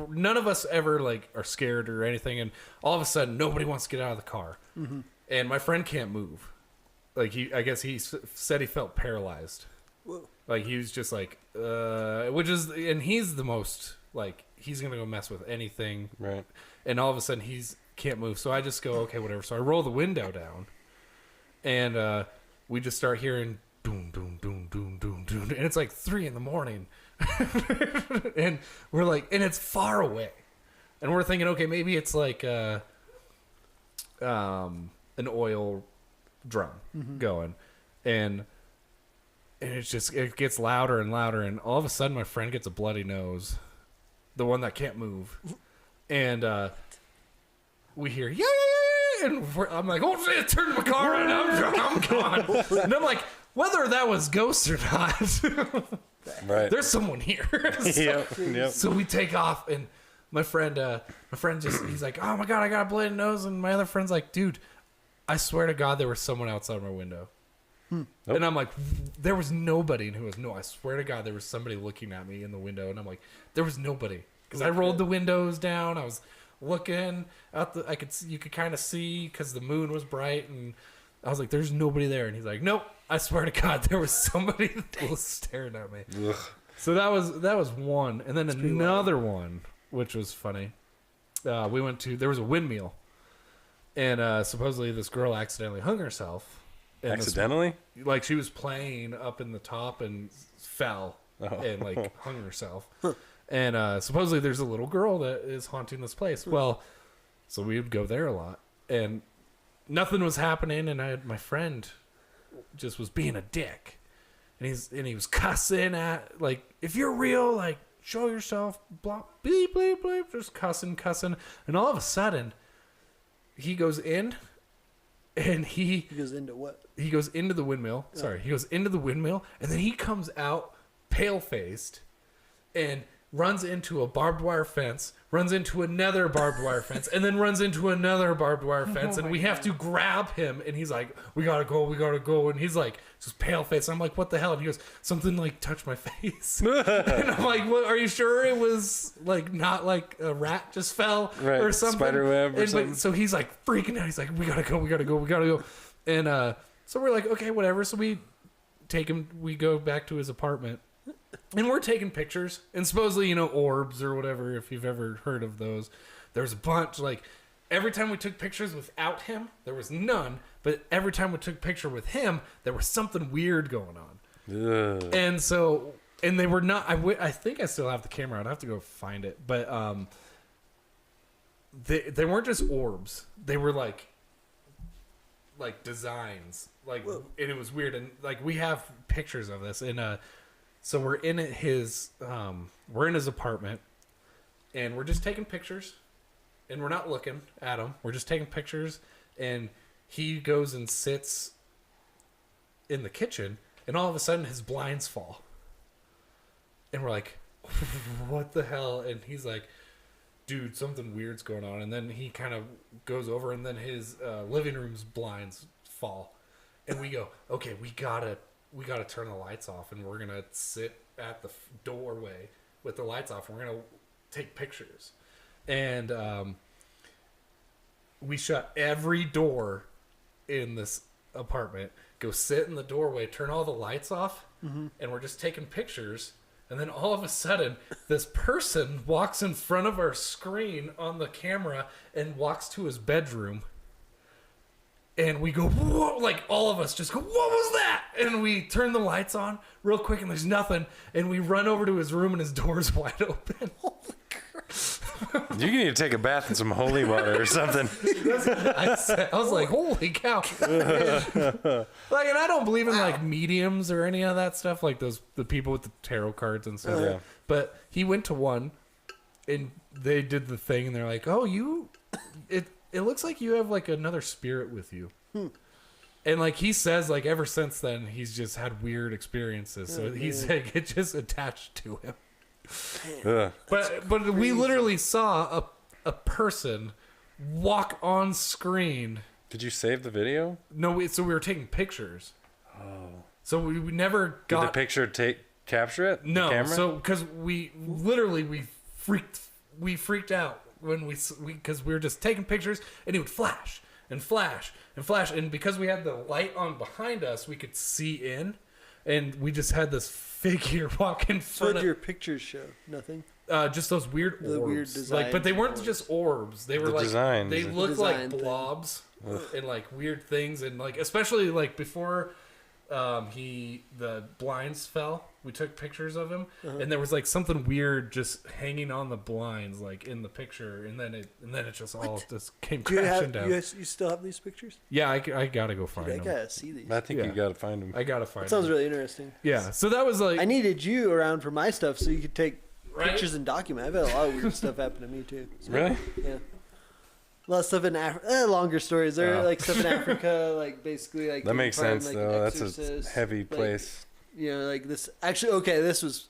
none of us ever like are scared or anything, and all of a sudden nobody wants to get out of the car, and my friend can't move. Like I guess he said he felt paralyzed. Whoa. Like he was just like, and he's the most like, he's gonna go mess with anything, Right. and all of a sudden can't move. So I just go, okay, whatever. So I roll the window down, and we just start hearing doom, doom, doom, doom, doom, doom, and it's like 3 a.m, and we're like, and it's far away, and we're thinking, okay, maybe it's like an oil drum going, and it gets louder and louder, and all of a sudden my friend gets a bloody nose, the one that can't move, and we hear yeah, and I'm like, oh shit, turn my car and I'm gone, and I'm like, whether that was ghosts or not, Right. there's someone here. Yep. So we take off, and my friend he's like, oh my god, I got a bloody nose, and my other friend's like, dude, I swear to God, there was someone outside my window. Nope. And I'm like, there was nobody. And he goes, no, I swear to God, there was somebody looking at me in the window. And I'm like, there was nobody. Because I rolled the windows down. I was looking out you could kind of see because the moon was bright. And I was like, there's nobody there. And he's like, nope, I swear to God, there was somebody that was staring at me. Ugh. So that was one. And then another one, which was funny. We went to, there was a windmill. And supposedly this girl accidentally hung herself. Accidentally? Like she was playing up in the top and fell and like hung herself. And supposedly there's a little girl that is haunting this place. Well, so we would go there a lot, and nothing was happening. And my friend just was being a dick, and he was cussing at, like, if you're real, like, show yourself, blah, bleep, bleep, bleep, just cussing. And all of a sudden, he goes in, and he goes into what? He goes into the windmill. Sorry, he goes into the windmill, and then he comes out pale-faced and runs into a barbed wire fence, runs into another barbed wire fence, and then runs into another barbed wire fence, and we have to grab him, and he's like, we gotta go, and he's like, just pale-faced. I'm like, what the hell? And he goes, something like touched my face. And I'm like, what, are you sure it was like not like a rat just fell or something? Spiderweb or something. So he's like freaking out. He's like, we gotta go. And so we're like, okay, whatever. So we take him, we go back to his apartment, and we're taking pictures, and supposedly, orbs or whatever, if you've ever heard of those, there's a bunch. Like, every time we took pictures without him, there was none, but every time we took a picture with him, there was something weird going on. Ugh. And they were not, I think I still have the camera. I'd have to go find it, but they weren't just orbs. They were like designs, like, and it was weird. And like, we have pictures of this, and so we're in his apartment, and we're just taking pictures, and we're not looking at him. We're just taking pictures, and he goes and sits in the kitchen, and all of a sudden his blinds fall, and we're like, what the hell? And he's like, dude, something weird's going on. And then he kind of goes over, and then his living room's blinds fall. And we go, okay, we gotta turn the lights off, and we're gonna sit at the doorway with the lights off, and we're gonna take pictures. And we shut every door in this apartment, go sit in the doorway, turn all the lights off, and we're just taking pictures. And then all of a sudden, this person walks in front of our screen on the camera and walks to his bedroom. And we go, whoa, like all of us just go, what was that? And we turn the lights on real quick, and there's nothing. And we run over to his room, and his door's wide open. Holy crap. You need to take a bath in some holy water or something. I was like, holy cow. Like, and I don't believe in like mediums or any of that stuff, like the people with the tarot cards and stuff. Yeah. But he went to one, and they did the thing, and they're like, oh, it looks like you have like another spirit with you. And like he says, like ever since then, he's just had weird experiences. So he's like, it just attached to him. Ugh. But we literally saw a person walk on screen. Did you save the video? No, so we were taking pictures. Oh. So we never Did got the picture capture it? No, The camera? so because we freaked out when because we were just taking pictures, and it would flash and flash and flash, and because we had the light on behind us, we could see in, and we just had this figure walk in What front did of your pictures show? Nothing. just those weird orbs. The weird like, but they weren't designs. just orbs. They were The like designs. they looked like Design thing. blobs and like weird things, and like especially like before the blinds fell, we took pictures of him, and there was like something weird just hanging on the blinds, like in the picture, and then it just all just came Do you crashing down. you still have these pictures? Yeah, I gotta go find I them. gotta see these. I think Yeah. you got to find him. I gotta find That sounds them. really interesting. Yeah, so that was like I needed you around for my stuff so you could take Right? pictures and document. I've had a lot of weird stuff happen to me too. So, Really? yeah. A lot of stuff in Africa. Longer stories. There are Oh. like stuff in Africa, like basically like That makes from, sense, like, though. an That's a exorcist, heavy like, place. You know, like this. Actually, okay, this was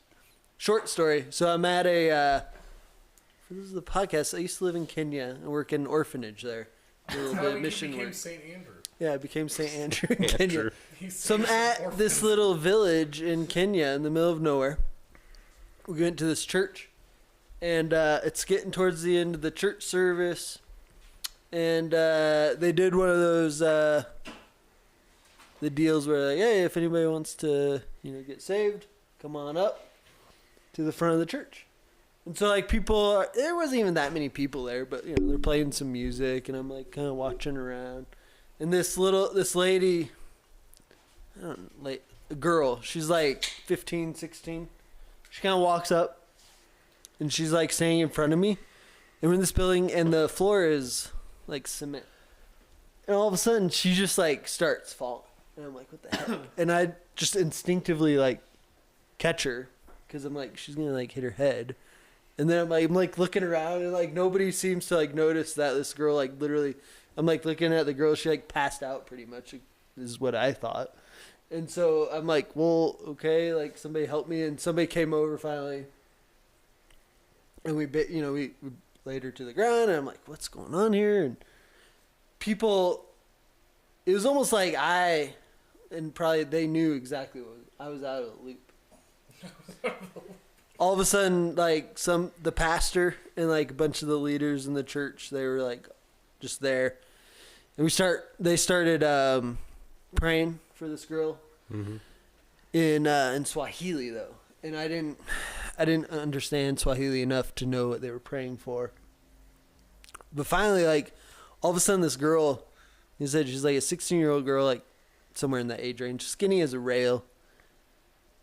short story. So I'm at a. This is the podcast. I used to live in Kenya and work in an orphanage there. A little bit of mission work. St. Andrew. Yeah, I became St. Andrew in Kenya. Andrew. So I'm at this little village in Kenya in the middle of nowhere. We went to this church, and it's getting towards the end of the church service, and they did one of those the deals where like, hey, if anybody wants to get saved, come on up to the front of the church. And so like there wasn't even that many people there, but they're playing some music, and I'm like kind of watching around, and this lady, a girl, she's like 15, 16. She kind of walks up, and she's like standing in front of me, and we're in this building, and the floor is like cement, and all of a sudden she just like starts falling, and I'm like, what the heck? And I just instinctively like catch her because I'm like, she's gonna like hit her head, and then I'm like looking around, and like nobody seems to like notice that this girl like literally, I'm like looking at the girl, she like passed out pretty much, is what I thought. And so I'm like, well, okay, like somebody help me, and somebody came over finally, and we laid her to the ground, and I'm like, what's going on here? And people, it was almost like probably they knew exactly what I was out of the loop. All of a sudden, like the pastor and like a bunch of the leaders in the church, they were like just there, and they started praying for this girl in Swahili though, and I didn't understand Swahili enough to know what they were praying for. But finally, like all of a sudden, this girl, he said she's like a 16-year-old girl, like somewhere in that age range, skinny as a rail.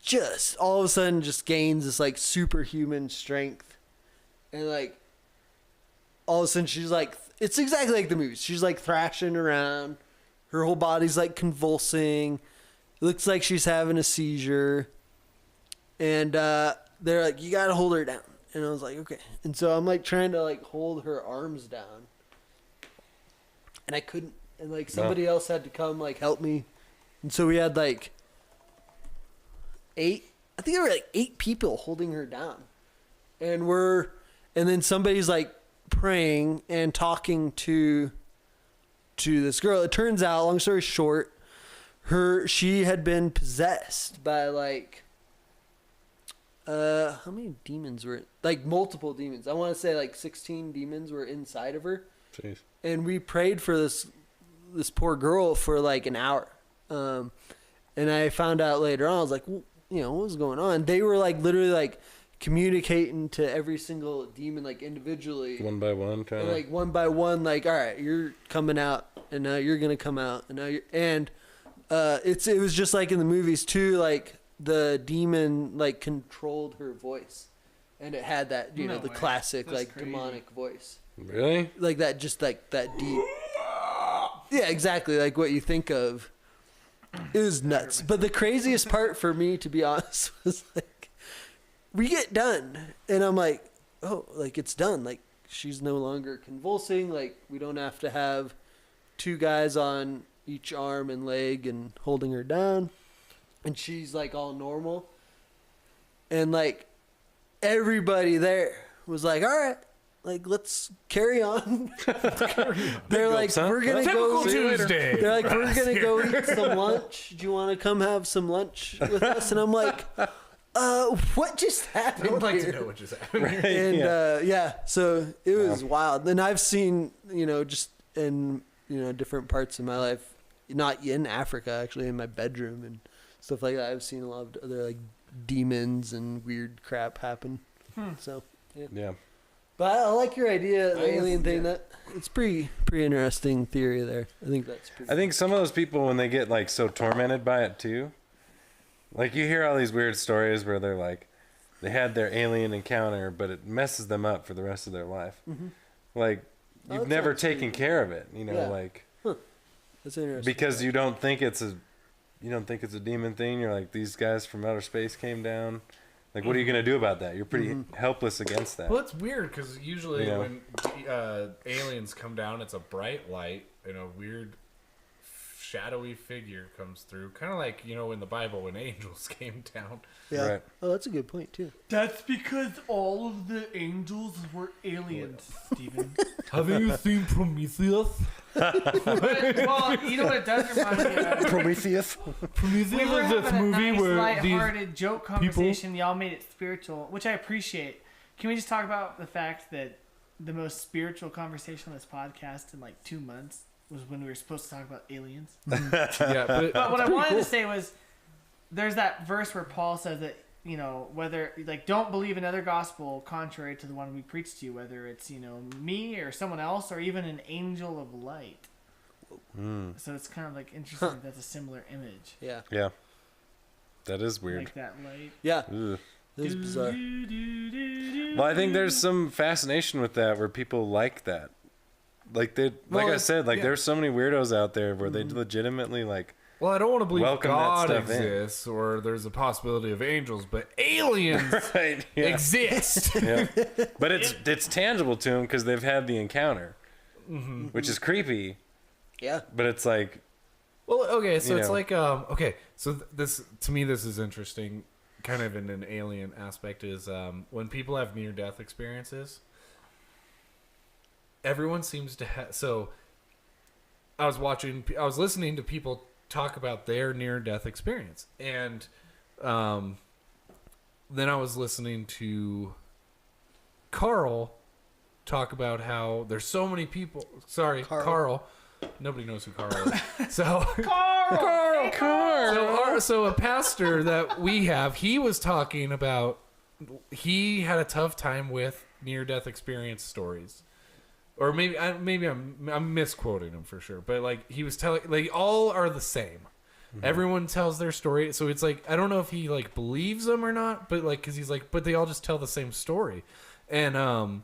Just all of a sudden, just gains this like superhuman strength, and like all of a sudden, she's like, it's exactly like the movies. She's like thrashing around. Her whole body's like convulsing. It looks like she's having a seizure. And they're like, you got to hold her down. And I was like, okay. And so I'm like trying to like hold her arms down. And I couldn't. And like somebody else had to come like help me. And so we had like I think there were like 8 people holding her down. And then somebody's like praying and talking to this girl. It turns out, long story short, she had been possessed by like how many demons were it? Like multiple demons. I want to say like 16 demons were inside of her. Jeez. And we prayed for this poor girl for like an hour. And I found out later on, I was like, well, what was going on? They were like literally like communicating to every single demon like individually, One by one, kind of. like one by one, like, all right, you're coming out, and now you're gonna come out, and now you're, and it was just like in the movies too, like the demon like controlled her voice, and it had that the way. classic That's like crazy. demonic voice, Really? like that, just like that deep. Yeah, exactly, like what you think of. It was nuts. But the craziest part for me, to be honest, was like we get done, and I'm like, oh, like it's done. Like she's no longer convulsing. Like we don't have to have two guys on each arm and leg and holding her down, and she's like all normal. And like everybody there was like, all right, like let's carry on. They're like, son. we're gonna Typical go. Tuesday. They're like, we're gonna go eat some lunch. Do you want to come have some lunch with us? And I'm like, what just happened? I would like to here? know what just happened. Right. And yeah. so it was wild. And I've seen, just in different parts of my life, not in Africa, actually, in my bedroom and stuff like that. I've seen a lot of other like demons and weird crap happen. So Yeah. but I like your idea, the alien thing. That it's pretty interesting theory there. I think that's pretty. I think some of those people, when they get like so tormented by it too, like you hear all these weird stories where they're like, they had their alien encounter, but it messes them up for the rest of their life. Like you've that's never actually- taken care of it, Yeah. like That's interesting. because you don't think it's a demon thing. You're like, these guys from outer space came down. Like, what are you gonna do about that? You're pretty helpless against that. Well, it's weird because usually Yeah. when aliens come down, it's a bright light and a weird shadowy figure comes through. Kind of like, in the Bible when angels came down. yeah. Right. Oh, that's a good point too. That's because all of the angels were aliens, Steven. Have you seen Prometheus? Well, you know what it does remind me of? Prometheus. Prometheus We were is this having a movie nice, where these lighthearted joke conversation. Y'all made it spiritual, which I appreciate. Can we just talk about the fact that the most spiritual conversation on this podcast in like 2 months was when we were supposed to talk about aliens? yeah, but But what I wanted to say was, there's that verse where Paul says that, whether, like, don't believe another gospel contrary to the one we preach to you, whether it's, me or someone else or even an angel of light. So it's kind of like interesting that that's a similar image. Yeah. Yeah. That is weird. Like that light. Yeah. Ugh. It was bizarre. Well, I think there's some fascination with that where people like that. Like I said, like there's so many weirdos out there where they legitimately like. well, I don't want to believe Welcome that God stuff in. exists or there's a possibility of angels, but aliens Right. Yeah. exist. Yeah. But it's tangible to them because they've had the encounter, which is creepy. Yeah. But it's like, Well, okay, so You it's know. like so this to me this is interesting, kind of in an alien aspect is when people have near death experiences. Everyone seems to have. So I was listening to people talk about their near death experience, and then I was listening to Carl talk about how there's so many people. Sorry, Carl. Nobody knows who Carl is. So So a pastor that we have, he was talking about he had a tough time with near-death experience stories, or maybe I'm misquoting him for sure, but like he was telling, like all are the same. Everyone tells their story, so it's like I don't know if he like believes them or not, but like because he's like, but they all just tell the same story, and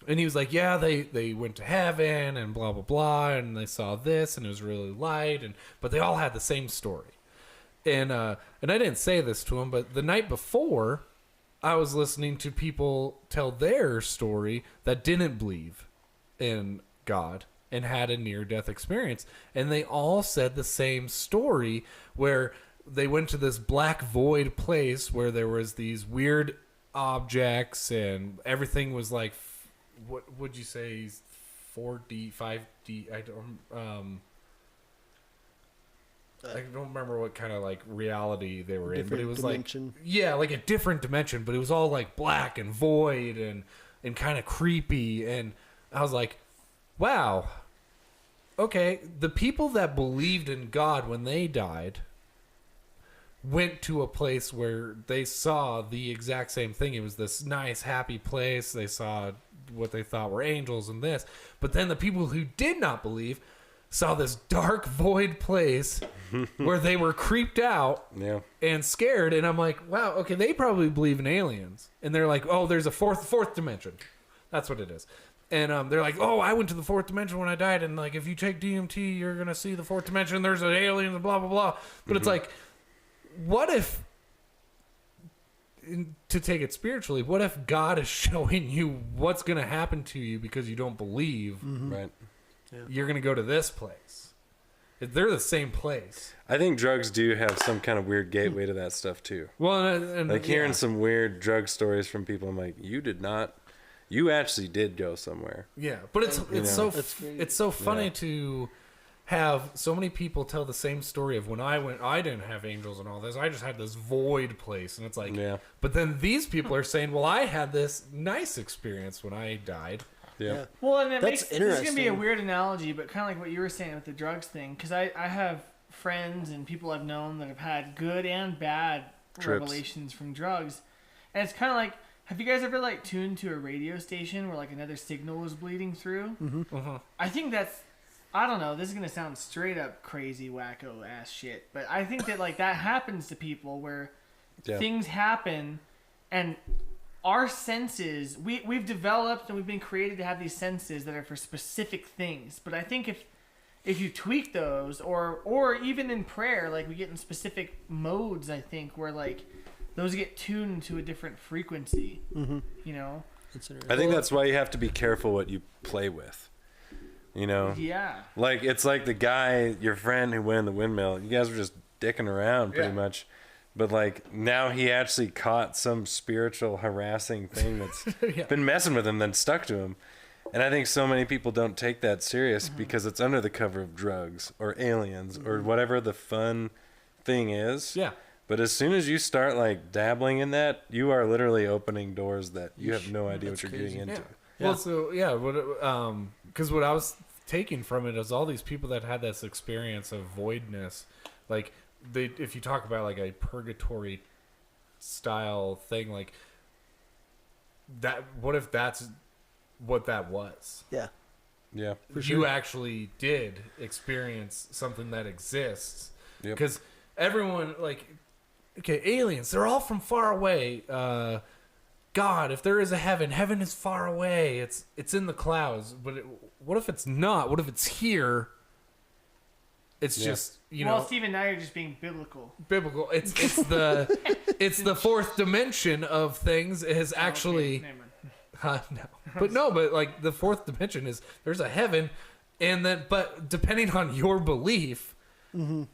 he was like, yeah, they went to heaven and blah blah blah, and they saw this and it was really light, but they all had the same story. And I didn't say this to him, but the night before, I was listening to people tell their story that didn't believe in God and had a near-death experience. And they all said the same story where they went to this black void place where there was these weird objects and everything was like what would you say? 4D, 5D. I don't remember what kind of like reality they were in, but it was dimension. like a different dimension, but it was all like black and void and kind of creepy. And I was like, wow, okay, the people that believed in God when they died went to a place where they saw the exact same thing. It was this nice, happy place. They saw what they thought were angels and this. But then the people who did not believe saw this dark, void place where they were creeped out and scared. And I'm like, wow, okay, they probably believe in aliens. And they're like, oh, there's a fourth dimension. That's what it is. And they're like, oh, I went to the fourth dimension when I died. And like, if you take DMT, you're going to see the fourth dimension. There's an alien and blah, blah, blah. But it's like, what if, to take it spiritually, what if God is showing you what's going to happen to you because you don't believe? Right. You're going to go to this place. They're the same place. I think drugs do have some kind of weird gateway to that stuff too. Well, and Like hearing some weird drug stories from people, I'm like, you actually did go somewhere. Yeah, but it's so funny Yeah. to have so many people tell the same story of when I went. I didn't have angels and all this. I just had this void place, and it's like, Yeah. But then these people are saying, well, I had this nice experience when I died. Yeah. Well, and That's this is going to be a interesting. weird analogy, but kind of like what you were saying with the drugs thing, because I have friends and people I've known that have had good and bad Trips. revelations from drugs, and it's kind of like, have you guys ever like tuned to a radio station where like another signal was bleeding through? I think that's, I don't know, this is going to sound straight up crazy, wacko ass shit, but I think that like that happens to people where things happen and our senses, we've developed and we've been created to have these senses that are for specific things. But I think if you tweak those, or even in prayer, like we get in specific modes, I think, where like those get tuned to a different frequency. You know? I think that's why you have to be careful what you play with. You know? Yeah. Like, it's like the guy, your friend who went in the windmill. You guys were just dicking around pretty much. But, like, now he actually caught some spiritual harassing thing that's been messing with him, then stuck to him. And I think so many people don't take that serious because it's under the cover of drugs or aliens or whatever the fun thing is. Yeah. But as soon as you start, like, dabbling in that, you are literally opening doors that you have no idea what you're getting into. Yeah. Well, so because what I was taking from it is all these people that had this experience of voidness, like if you talk about like a purgatory style thing, like that. What if that's what that was? Yeah. Yeah. You actually did experience something that exists. Yep. Because everyone, like, okay, aliens, they're all from far away. God, if there is a heaven, heaven is far away. It's in the clouds. But what if it's not? What if it's here? It's just, you know. Well, Steven, now you're just being biblical. Biblical. It's the fourth dimension of things. Is actually. Okay, never mind. No. But like the fourth dimension is there's a heaven, and then but depending on your belief,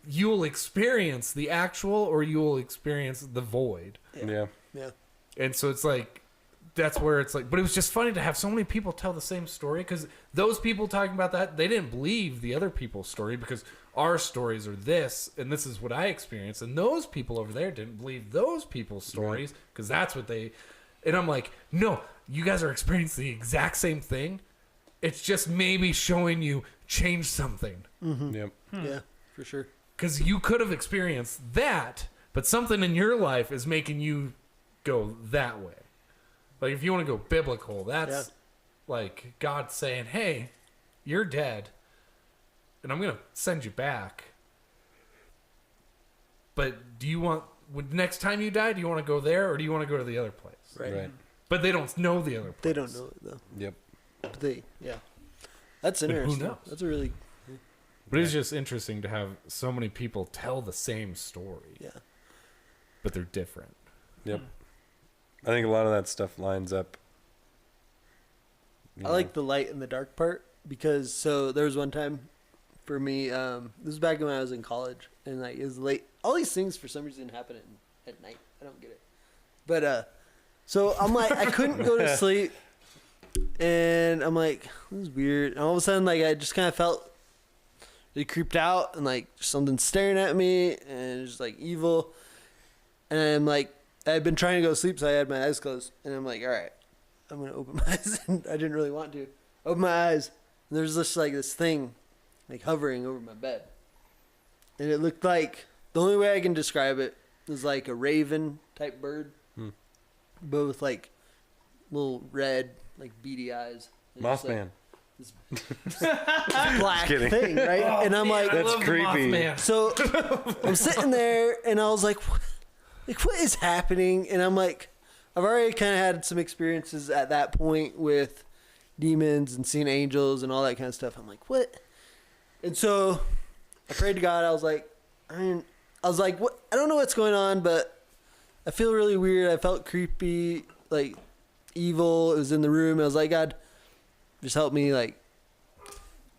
you'll experience the actual or you'll experience the void. Yeah. Yeah. And so it's like that's where it's like. But it was just funny to have so many people tell the same story because those people talking about that they didn't believe the other people's story because our stories are this and this is what I experienced, and those people over there didn't believe those people's stories because that's what they. And I'm like, no, you guys are experiencing the exact same thing. It's just maybe showing you change something. Yep. Yeah, for sure. Because you could have experienced that, but something in your life is making you go that way. Like if you want to go biblical, that's like God saying, hey, you're dead, and I'm going to send you back. But do you want, next time you die, do you want to go there or do you want to go to the other place? Right. But they don't know the other place. They don't know it though. Yep. But that's But who interesting. knows? That's a really But it's just interesting to have so many people tell the same story, but they're different. Yep. I think a lot of that stuff lines up. I like the light and the dark part because so there was one time for me, this was back when I was in college and like it was late. All these things for some reason happen at night. I don't get it. But so I'm like I couldn't go to sleep And I'm like, this is weird. And all of a sudden, like, I just kind of felt really creeped out and like something staring at me and just like evil. And I'm like, I'd been trying to go to sleep, so I had my eyes closed. And I'm like, all right, I'm going to open my eyes. And I didn't really want to. Open my eyes. And there's just like this thing like hovering over my bed. And it looked like, the only way I can describe it is like a raven type bird. But with like little red, like beady eyes. And just, like, Mothman. this black kidding. thing, right? And I'm like, That's creepy. so I'm sitting there and I was like, what is happening? And I'm like, I've already kind of had some experiences at that point with demons and seeing angels and all that kind of stuff. I'm like, what? And so I prayed to God. I was like, what? I don't know what's going on, but I feel really weird. I felt creepy, like evil. It was in the room. I was like, God, just help me. Like,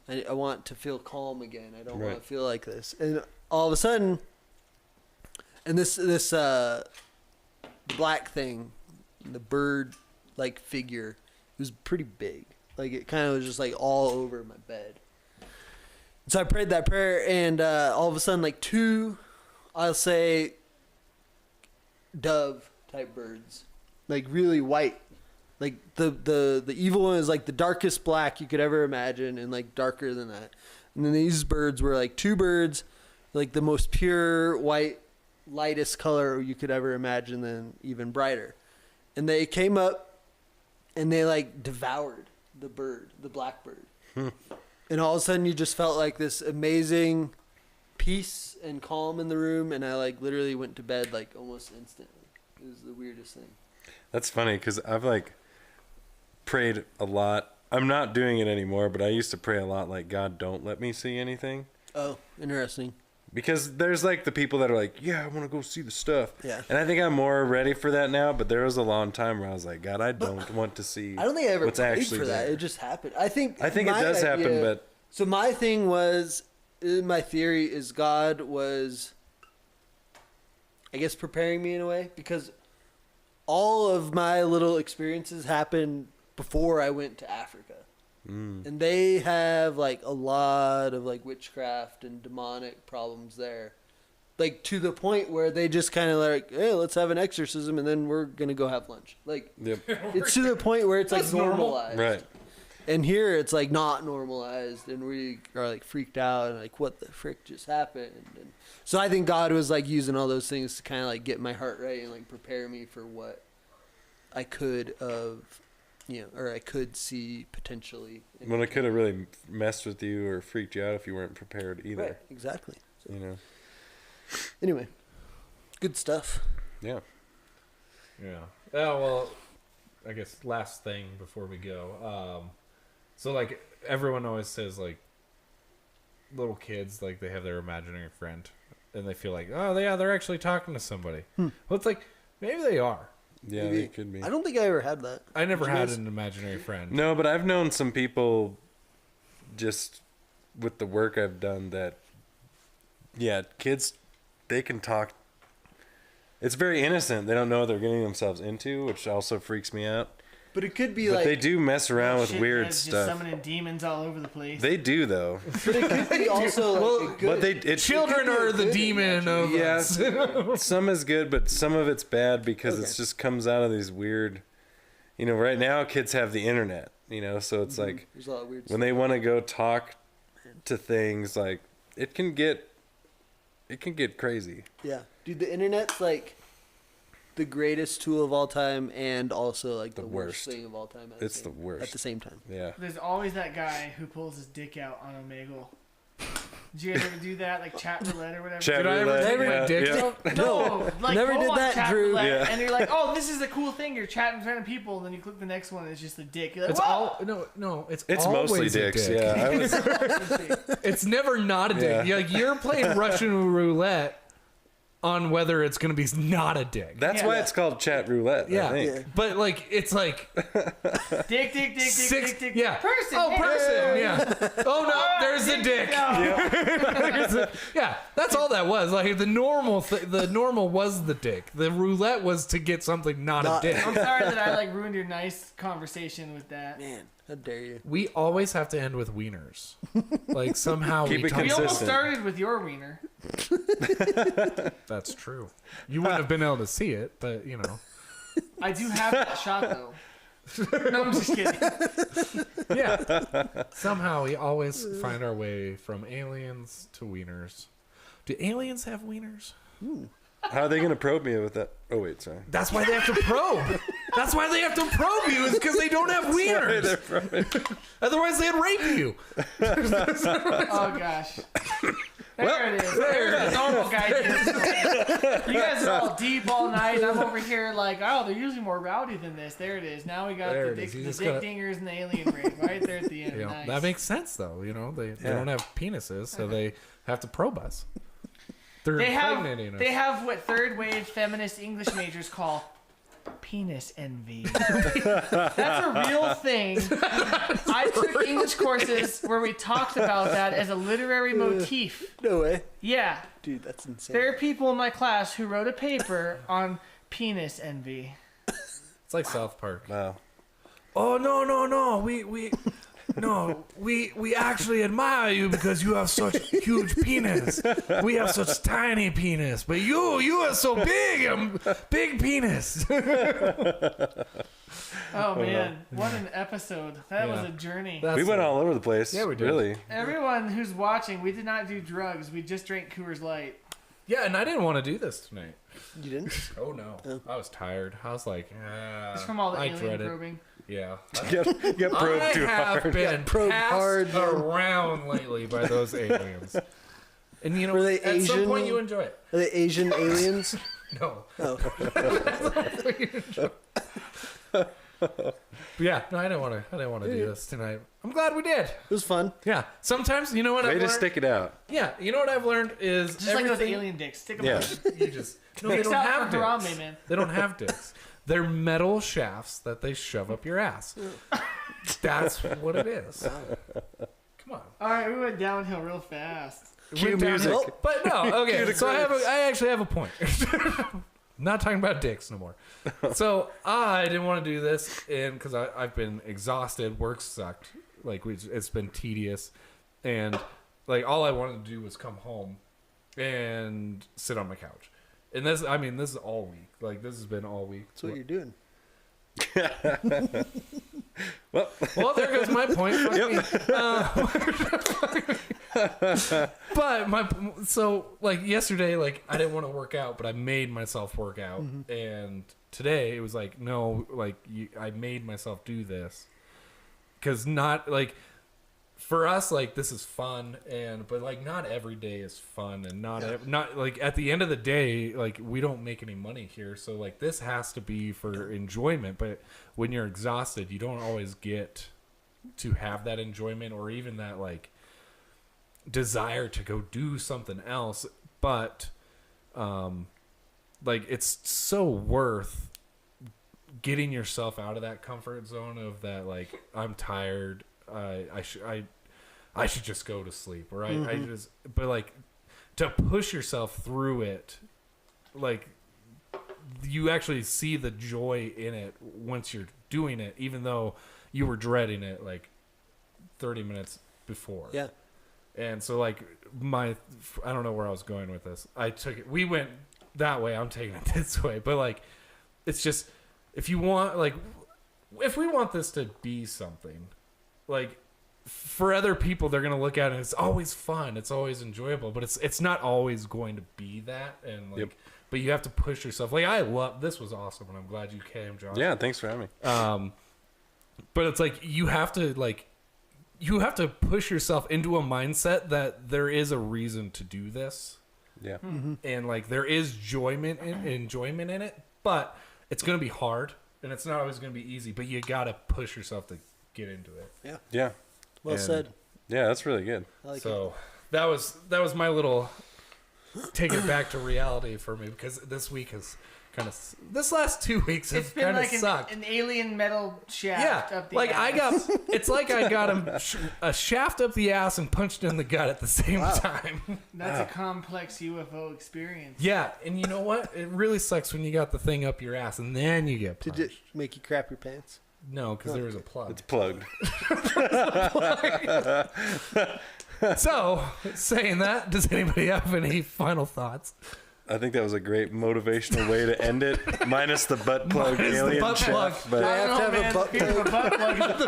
I want to feel calm again. I don't want to feel like this. And all of a sudden, and this black thing, the bird like figure, it was pretty big. Like it kind of was just like all over my bed. So I prayed that prayer, and all of a sudden, like two, I'll say, dove type birds, like really white. Like the evil one is like the darkest black you could ever imagine, and like darker than that. And then these birds were like two birds, like the most pure white, lightest color you could ever imagine, then even brighter. And they came up, and they like devoured the bird, the black bird. And all of a sudden, you just felt like this amazing peace and calm in the room, and I like literally went to bed like almost instantly. It was the weirdest thing. That's funny because I've like prayed a lot. I'm not doing it anymore, but I used to pray a lot like, God, don't let me see anything. Oh, interesting. Because there's like the people that are like, yeah, I want to go see the stuff. Yeah. And I think I'm more ready for that now, but there was a long time where I was like, God, I don't want to see I don't think I ever what's prayed actually for that. there. It just happened. I think it my does happen, idea- but So my thing was, my theory is God was, I guess, preparing me in a way, because all of my little experiences happened before I went to Africa. And they have like a lot of like witchcraft and demonic problems there. Like to the point where they just kind of like, hey, let's have an exorcism and then we're going to go have lunch. Like yep. it's to the point where it's like That's normal. normalized. Right. And here it's like not normalized, and we are like freaked out and like, what the frick just happened? And so I think God was like using all those things to kind of like get my heart right and like prepare me for what I could or I could see potentially. Well, it could have really messed with you or freaked you out if you weren't prepared either. Right, exactly. So, You know. anyway, good stuff. Yeah. Yeah. Oh, well, I guess last thing before we go. So, like, everyone always says, like, little kids, like, they have their imaginary friend. And they feel like, oh, yeah, they're actually talking to somebody. Well, it's like, maybe they are. Yeah, Maybe. they could be. I don't think I ever had that. I never Did you had guys? an imaginary friend. No, but I've known some people just with the work I've done that, yeah, kids, they can talk. It's very innocent. They don't know what they're getting themselves into, which also freaks me out. But it could be But like, they do mess around with Shit, weird just stuff. summoning demons all over the place. They do, though. but it could be also like a good, But it Children are the good demon of Yes, us. some is good, but some of it's bad because it just comes out of these weird. You know, right now kids have the internet. You know, so it's like there's a lot of weird when they want to go talk to things, like it can get crazy. Yeah, dude, the internet's like the greatest tool of all time, and also like the worst thing of all time. It's the worst at the same time. Yeah. There's always that guy who pulls his dick out on Omegle. Did you guys ever do that, like chat roulette or whatever? Chat Did I ever roulette, take my yeah, dick yeah. out? No, like Never go did on that, chat Drew. roulette, Yeah. and you're like, oh, this is a cool thing. You're chatting with random people, and then you click the next one, and it's just a dick. You're like, It's "Whoa!" all no. It's Mostly always a dicks. dick. Yeah. I was, It's never not a dick. Yeah. Like you're playing Russian roulette, on whether it's going to be not a dick. That's why it's called chat roulette. I Yeah. think. But like it's like Dick, six, dick, dick. yeah. Person. Oh, hey. person. Yeah. Oh no, there's the dick. Yeah, that's all that was. Like the normal was the dick. The roulette was to get something not a dick. I'm sorry that I like ruined your nice conversation with that. Man, how dare you? We always have to end with wieners. Like somehow Keep we it talk. We almost consistent. started with your wiener. That's true. You wouldn't have been able to see it, but you know. I do have that shot though. No, I'm just kidding. Yeah. Somehow we always find our way from aliens to wieners. Do aliens have wieners? How are they gonna probe me with that? Oh wait, sorry. That's why they have to probe. That's why they have to probe you, is because they don't have wieners. Otherwise, they'd rape you. Oh gosh. There it is. There's the normal guy. You guys are all deep all night. I'm over here like, oh, they're usually more rowdy than this. There it is. Now we got There the it is. You dick just dick gotta- dingers and the alien rape right there at the end. You know, Nice. that makes sense, though. You know, they don't have penises, so they have to probe us. They're They impregnating us. have what third wave feminist English majors call penis envy. That's a real thing. I took English courses where we talked about that as a literary motif. No way. Yeah. Dude, that's insane. There are people in my class who wrote a paper on penis envy. It's like South Park. Wow. Oh no! We actually admire you because you have such huge penis. We have such tiny penis, but you are so big, big penis. Oh man, what an episode. That was Yeah. a journey. We went all over the place. Yeah, we did. Really. Everyone who's watching, we did not do drugs. We just drank Coors Light. Yeah, and I didn't want to do this tonight. You didn't? Oh no, I was tired. I was like, It's from all the I alien dread it. probing. Yeah. Get probed I too have hard. been probed passed hard, man. around lately by those aliens. And you know, Were they at some Asian? point you enjoy it. Are they Asian aliens? No. Oh. Yeah, no, I didn't want to do this tonight. I'm glad we did. It was fun. Yeah. Sometimes, you know what Way I've to learned? stick it out. Yeah, you know what I've learned is Just like those everything. alien dicks. Stick them Yeah. out. You just no, they Dicks don't out have for Harambe, dicks. man. They don't have dicks. They're metal shafts that they shove up your ass. That's what it is. Come on. All right, we went downhill real fast. Cue Went downhill. music. But no, okay. the So I actually have a point. Not talking about dicks no more. So I didn't want to do this, and because I've been exhausted, work sucked. Like it's been tedious, and like all I wanted to do was come home and sit on my couch. And this is all week. Like this has been all week. That's what you're doing. Well, there goes my point. Fuck me. But like yesterday, like I didn't want to work out, but I made myself work out, and today it was like no, like I made myself do this because not like for us, like this is fun, but like not every day is fun, and not like at the end of the day, like we don't make any money here, so like this has to be for enjoyment. But when you're exhausted, you don't always get to have that enjoyment or even that like desire to go do something else. But like it's so worth getting yourself out of that comfort zone of that like I'm tired. I should just go to sleep, or but like to push yourself through it, like you actually see the joy in it once you're doing it, even though you were dreading it like 30 minutes before. Yeah. And so like I don't know where I was going with this. We went that way. I'm taking it this way, but like, it's just, if we want this to be something, like for other people, they're going to look at it and it's always fun. It's always enjoyable, but it's not always going to be that. And like, but you have to push yourself. Like this was awesome. And I'm glad you came, Josh. Yeah, thanks for having me. But it's like, you have to push yourself into a mindset that there is a reason to do this. Yeah. And like there is enjoyment in it, but it's going to be hard and it's not always going to be easy, but you got to push yourself to get into it. Yeah. Well And- said. Yeah, that's really good. I like it. So that was my little take it back to reality for me because this week is kind of this last 2 weeks has It's been kind of like sucked. an alien metal shaft Yeah, up the like ass. it's like I got a shaft up the ass and punched in the gut at the same time. That's a complex UFO experience. Yeah, and you know what? It really sucks when you got the thing up your ass and then you get Did punched. it make you crap your pants? No, because there was a plug. It's plugged. So, saying that, does anybody have any final thoughts? I think that was a great motivational way to end it, minus the butt plug Minus the alien butt plug. shaft. But I have to have a butt Fear of a butt plug is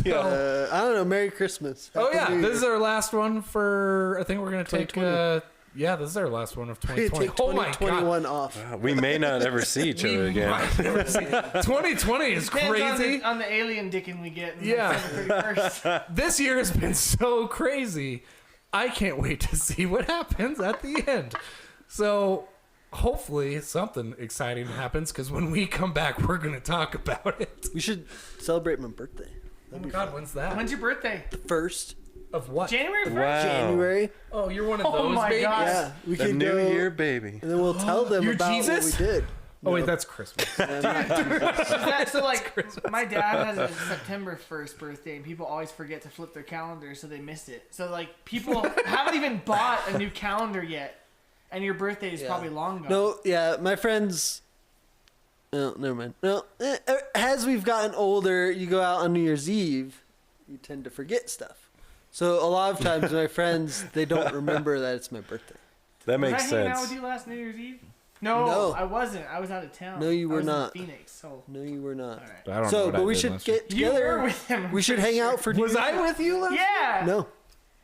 powerful. I don't know. Merry Christmas. Oh Happy yeah, New this Year. is our last one for. I think we're gonna take. 2020. Yeah, this is our last one of We're gonna 2020. take Oh my god, 2021 off. we may not ever see each other we again. might never see it. 2020 is Depends crazy. on the alien dicking we get. Yeah. December 31st. This year has been so crazy. I can't wait to see what happens at the end. So hopefully something exciting happens because when we come back, we're gonna talk about it. We should celebrate my birthday. Oh my god, when's that? When's your birthday? First Of what? January 1st? Wow. January. Oh, you're one of Oh those my babies. God. Yeah, we The can New go, Year, baby. and then we'll tell them You're about Jesus? what we did. Oh wait, that's Christmas. So like, my dad has a September 1st birthday, and people always forget to flip their calendar, so they miss it. So like, people haven't even bought a new calendar yet, and your birthday is probably long gone. No, yeah, my friends. No, never mind. No, as we've gotten older, you go out on New Year's Eve, you tend to forget stuff. So a lot of times, my friends they don't remember that it's my birthday. That was makes I hanging out sense. with you last New Year's Eve? No, No. I wasn't. I was out of town. No, you I were was in not. Phoenix. So No, you were not. all right. I don't know So, what but I we did should last year. get You were together. with him. I'm We should pretty hang sure. out for New Was Year's. I with you last? Yeah. No,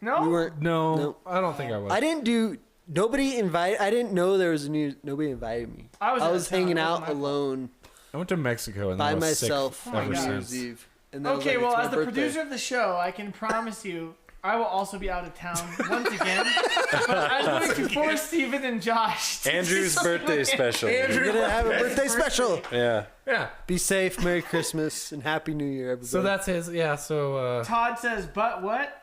No. we weren't. No, No. I don't think I was. I didn't do. Nobody invited. I didn't know there was a New. Nobody invited me. I was out of town. hanging It wasn't out my fault. alone I went to Mexico and by I was sick myself Oh my on New God. Year's Eve. And then I was Okay, like, well, it's my as the birthday. producer of the show, I can promise you I will also be out of town once again. But I'm going to force Steven and Josh to Andrew's do birthday something. special. We're gonna have a birthday special. Yeah. Yeah. Be safe, Merry Christmas, and Happy New Year, everybody. So that's his. Yeah. So Todd says, but what?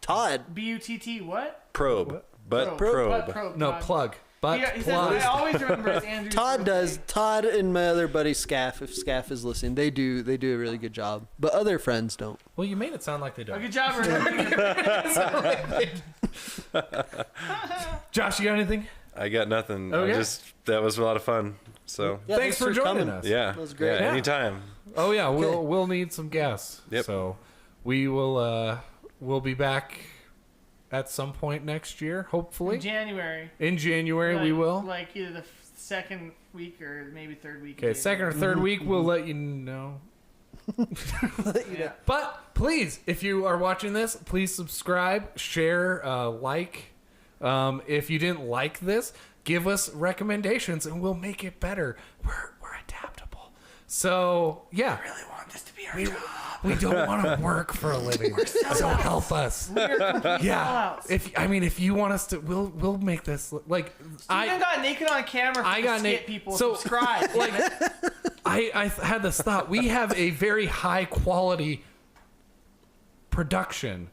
Todd. B-U-T-T, what? Probe. Butt Probe. probe. Butt probe, no Todd. plug. But He says, I always remember it's Andrew's Todd birthday. does. Todd and my other buddy Scaff, if Scaff is listening, they do a really good job. But other friends don't. Well, you made it sound like they Oh, don't. good job remembering your Josh, you got anything? I got nothing. Okay. That was a lot to So Yeah, Thanks for joining us. yeah. That was great. Yeah, Yeah. anytime. Oh yeah, we'll need some guests. Yep. So we will we'll be back at some point next year, hopefully. January. In January we will. Like either the second week or maybe third week. Okay, second or third week we'll let you know. Yeah. But please, if you are watching this, please subscribe, share, like. If you didn't like this, give us recommendations and we'll make it better. We're adaptable. So yeah, I really want this to be our job. we don't want to work for a living. So help us. We're complete Yeah. sellouts. If you want us to, we'll make this like Steven got naked on camera for I got the naked. skit people. So, Subscribe. like, I had this thought. We have a very high quality production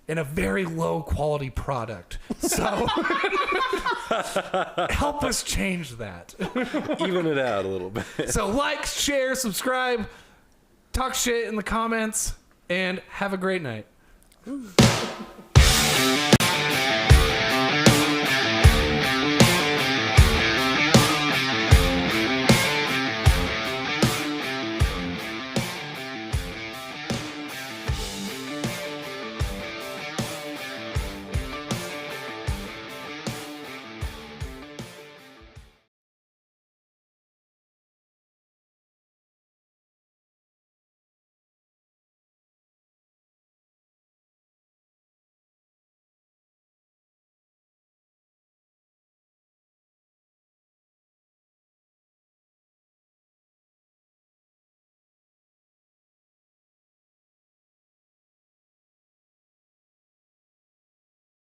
and a very low quality product. So help us change that. Even it out a little bit. So like, share, subscribe, talk shit in the comments, and have a great night.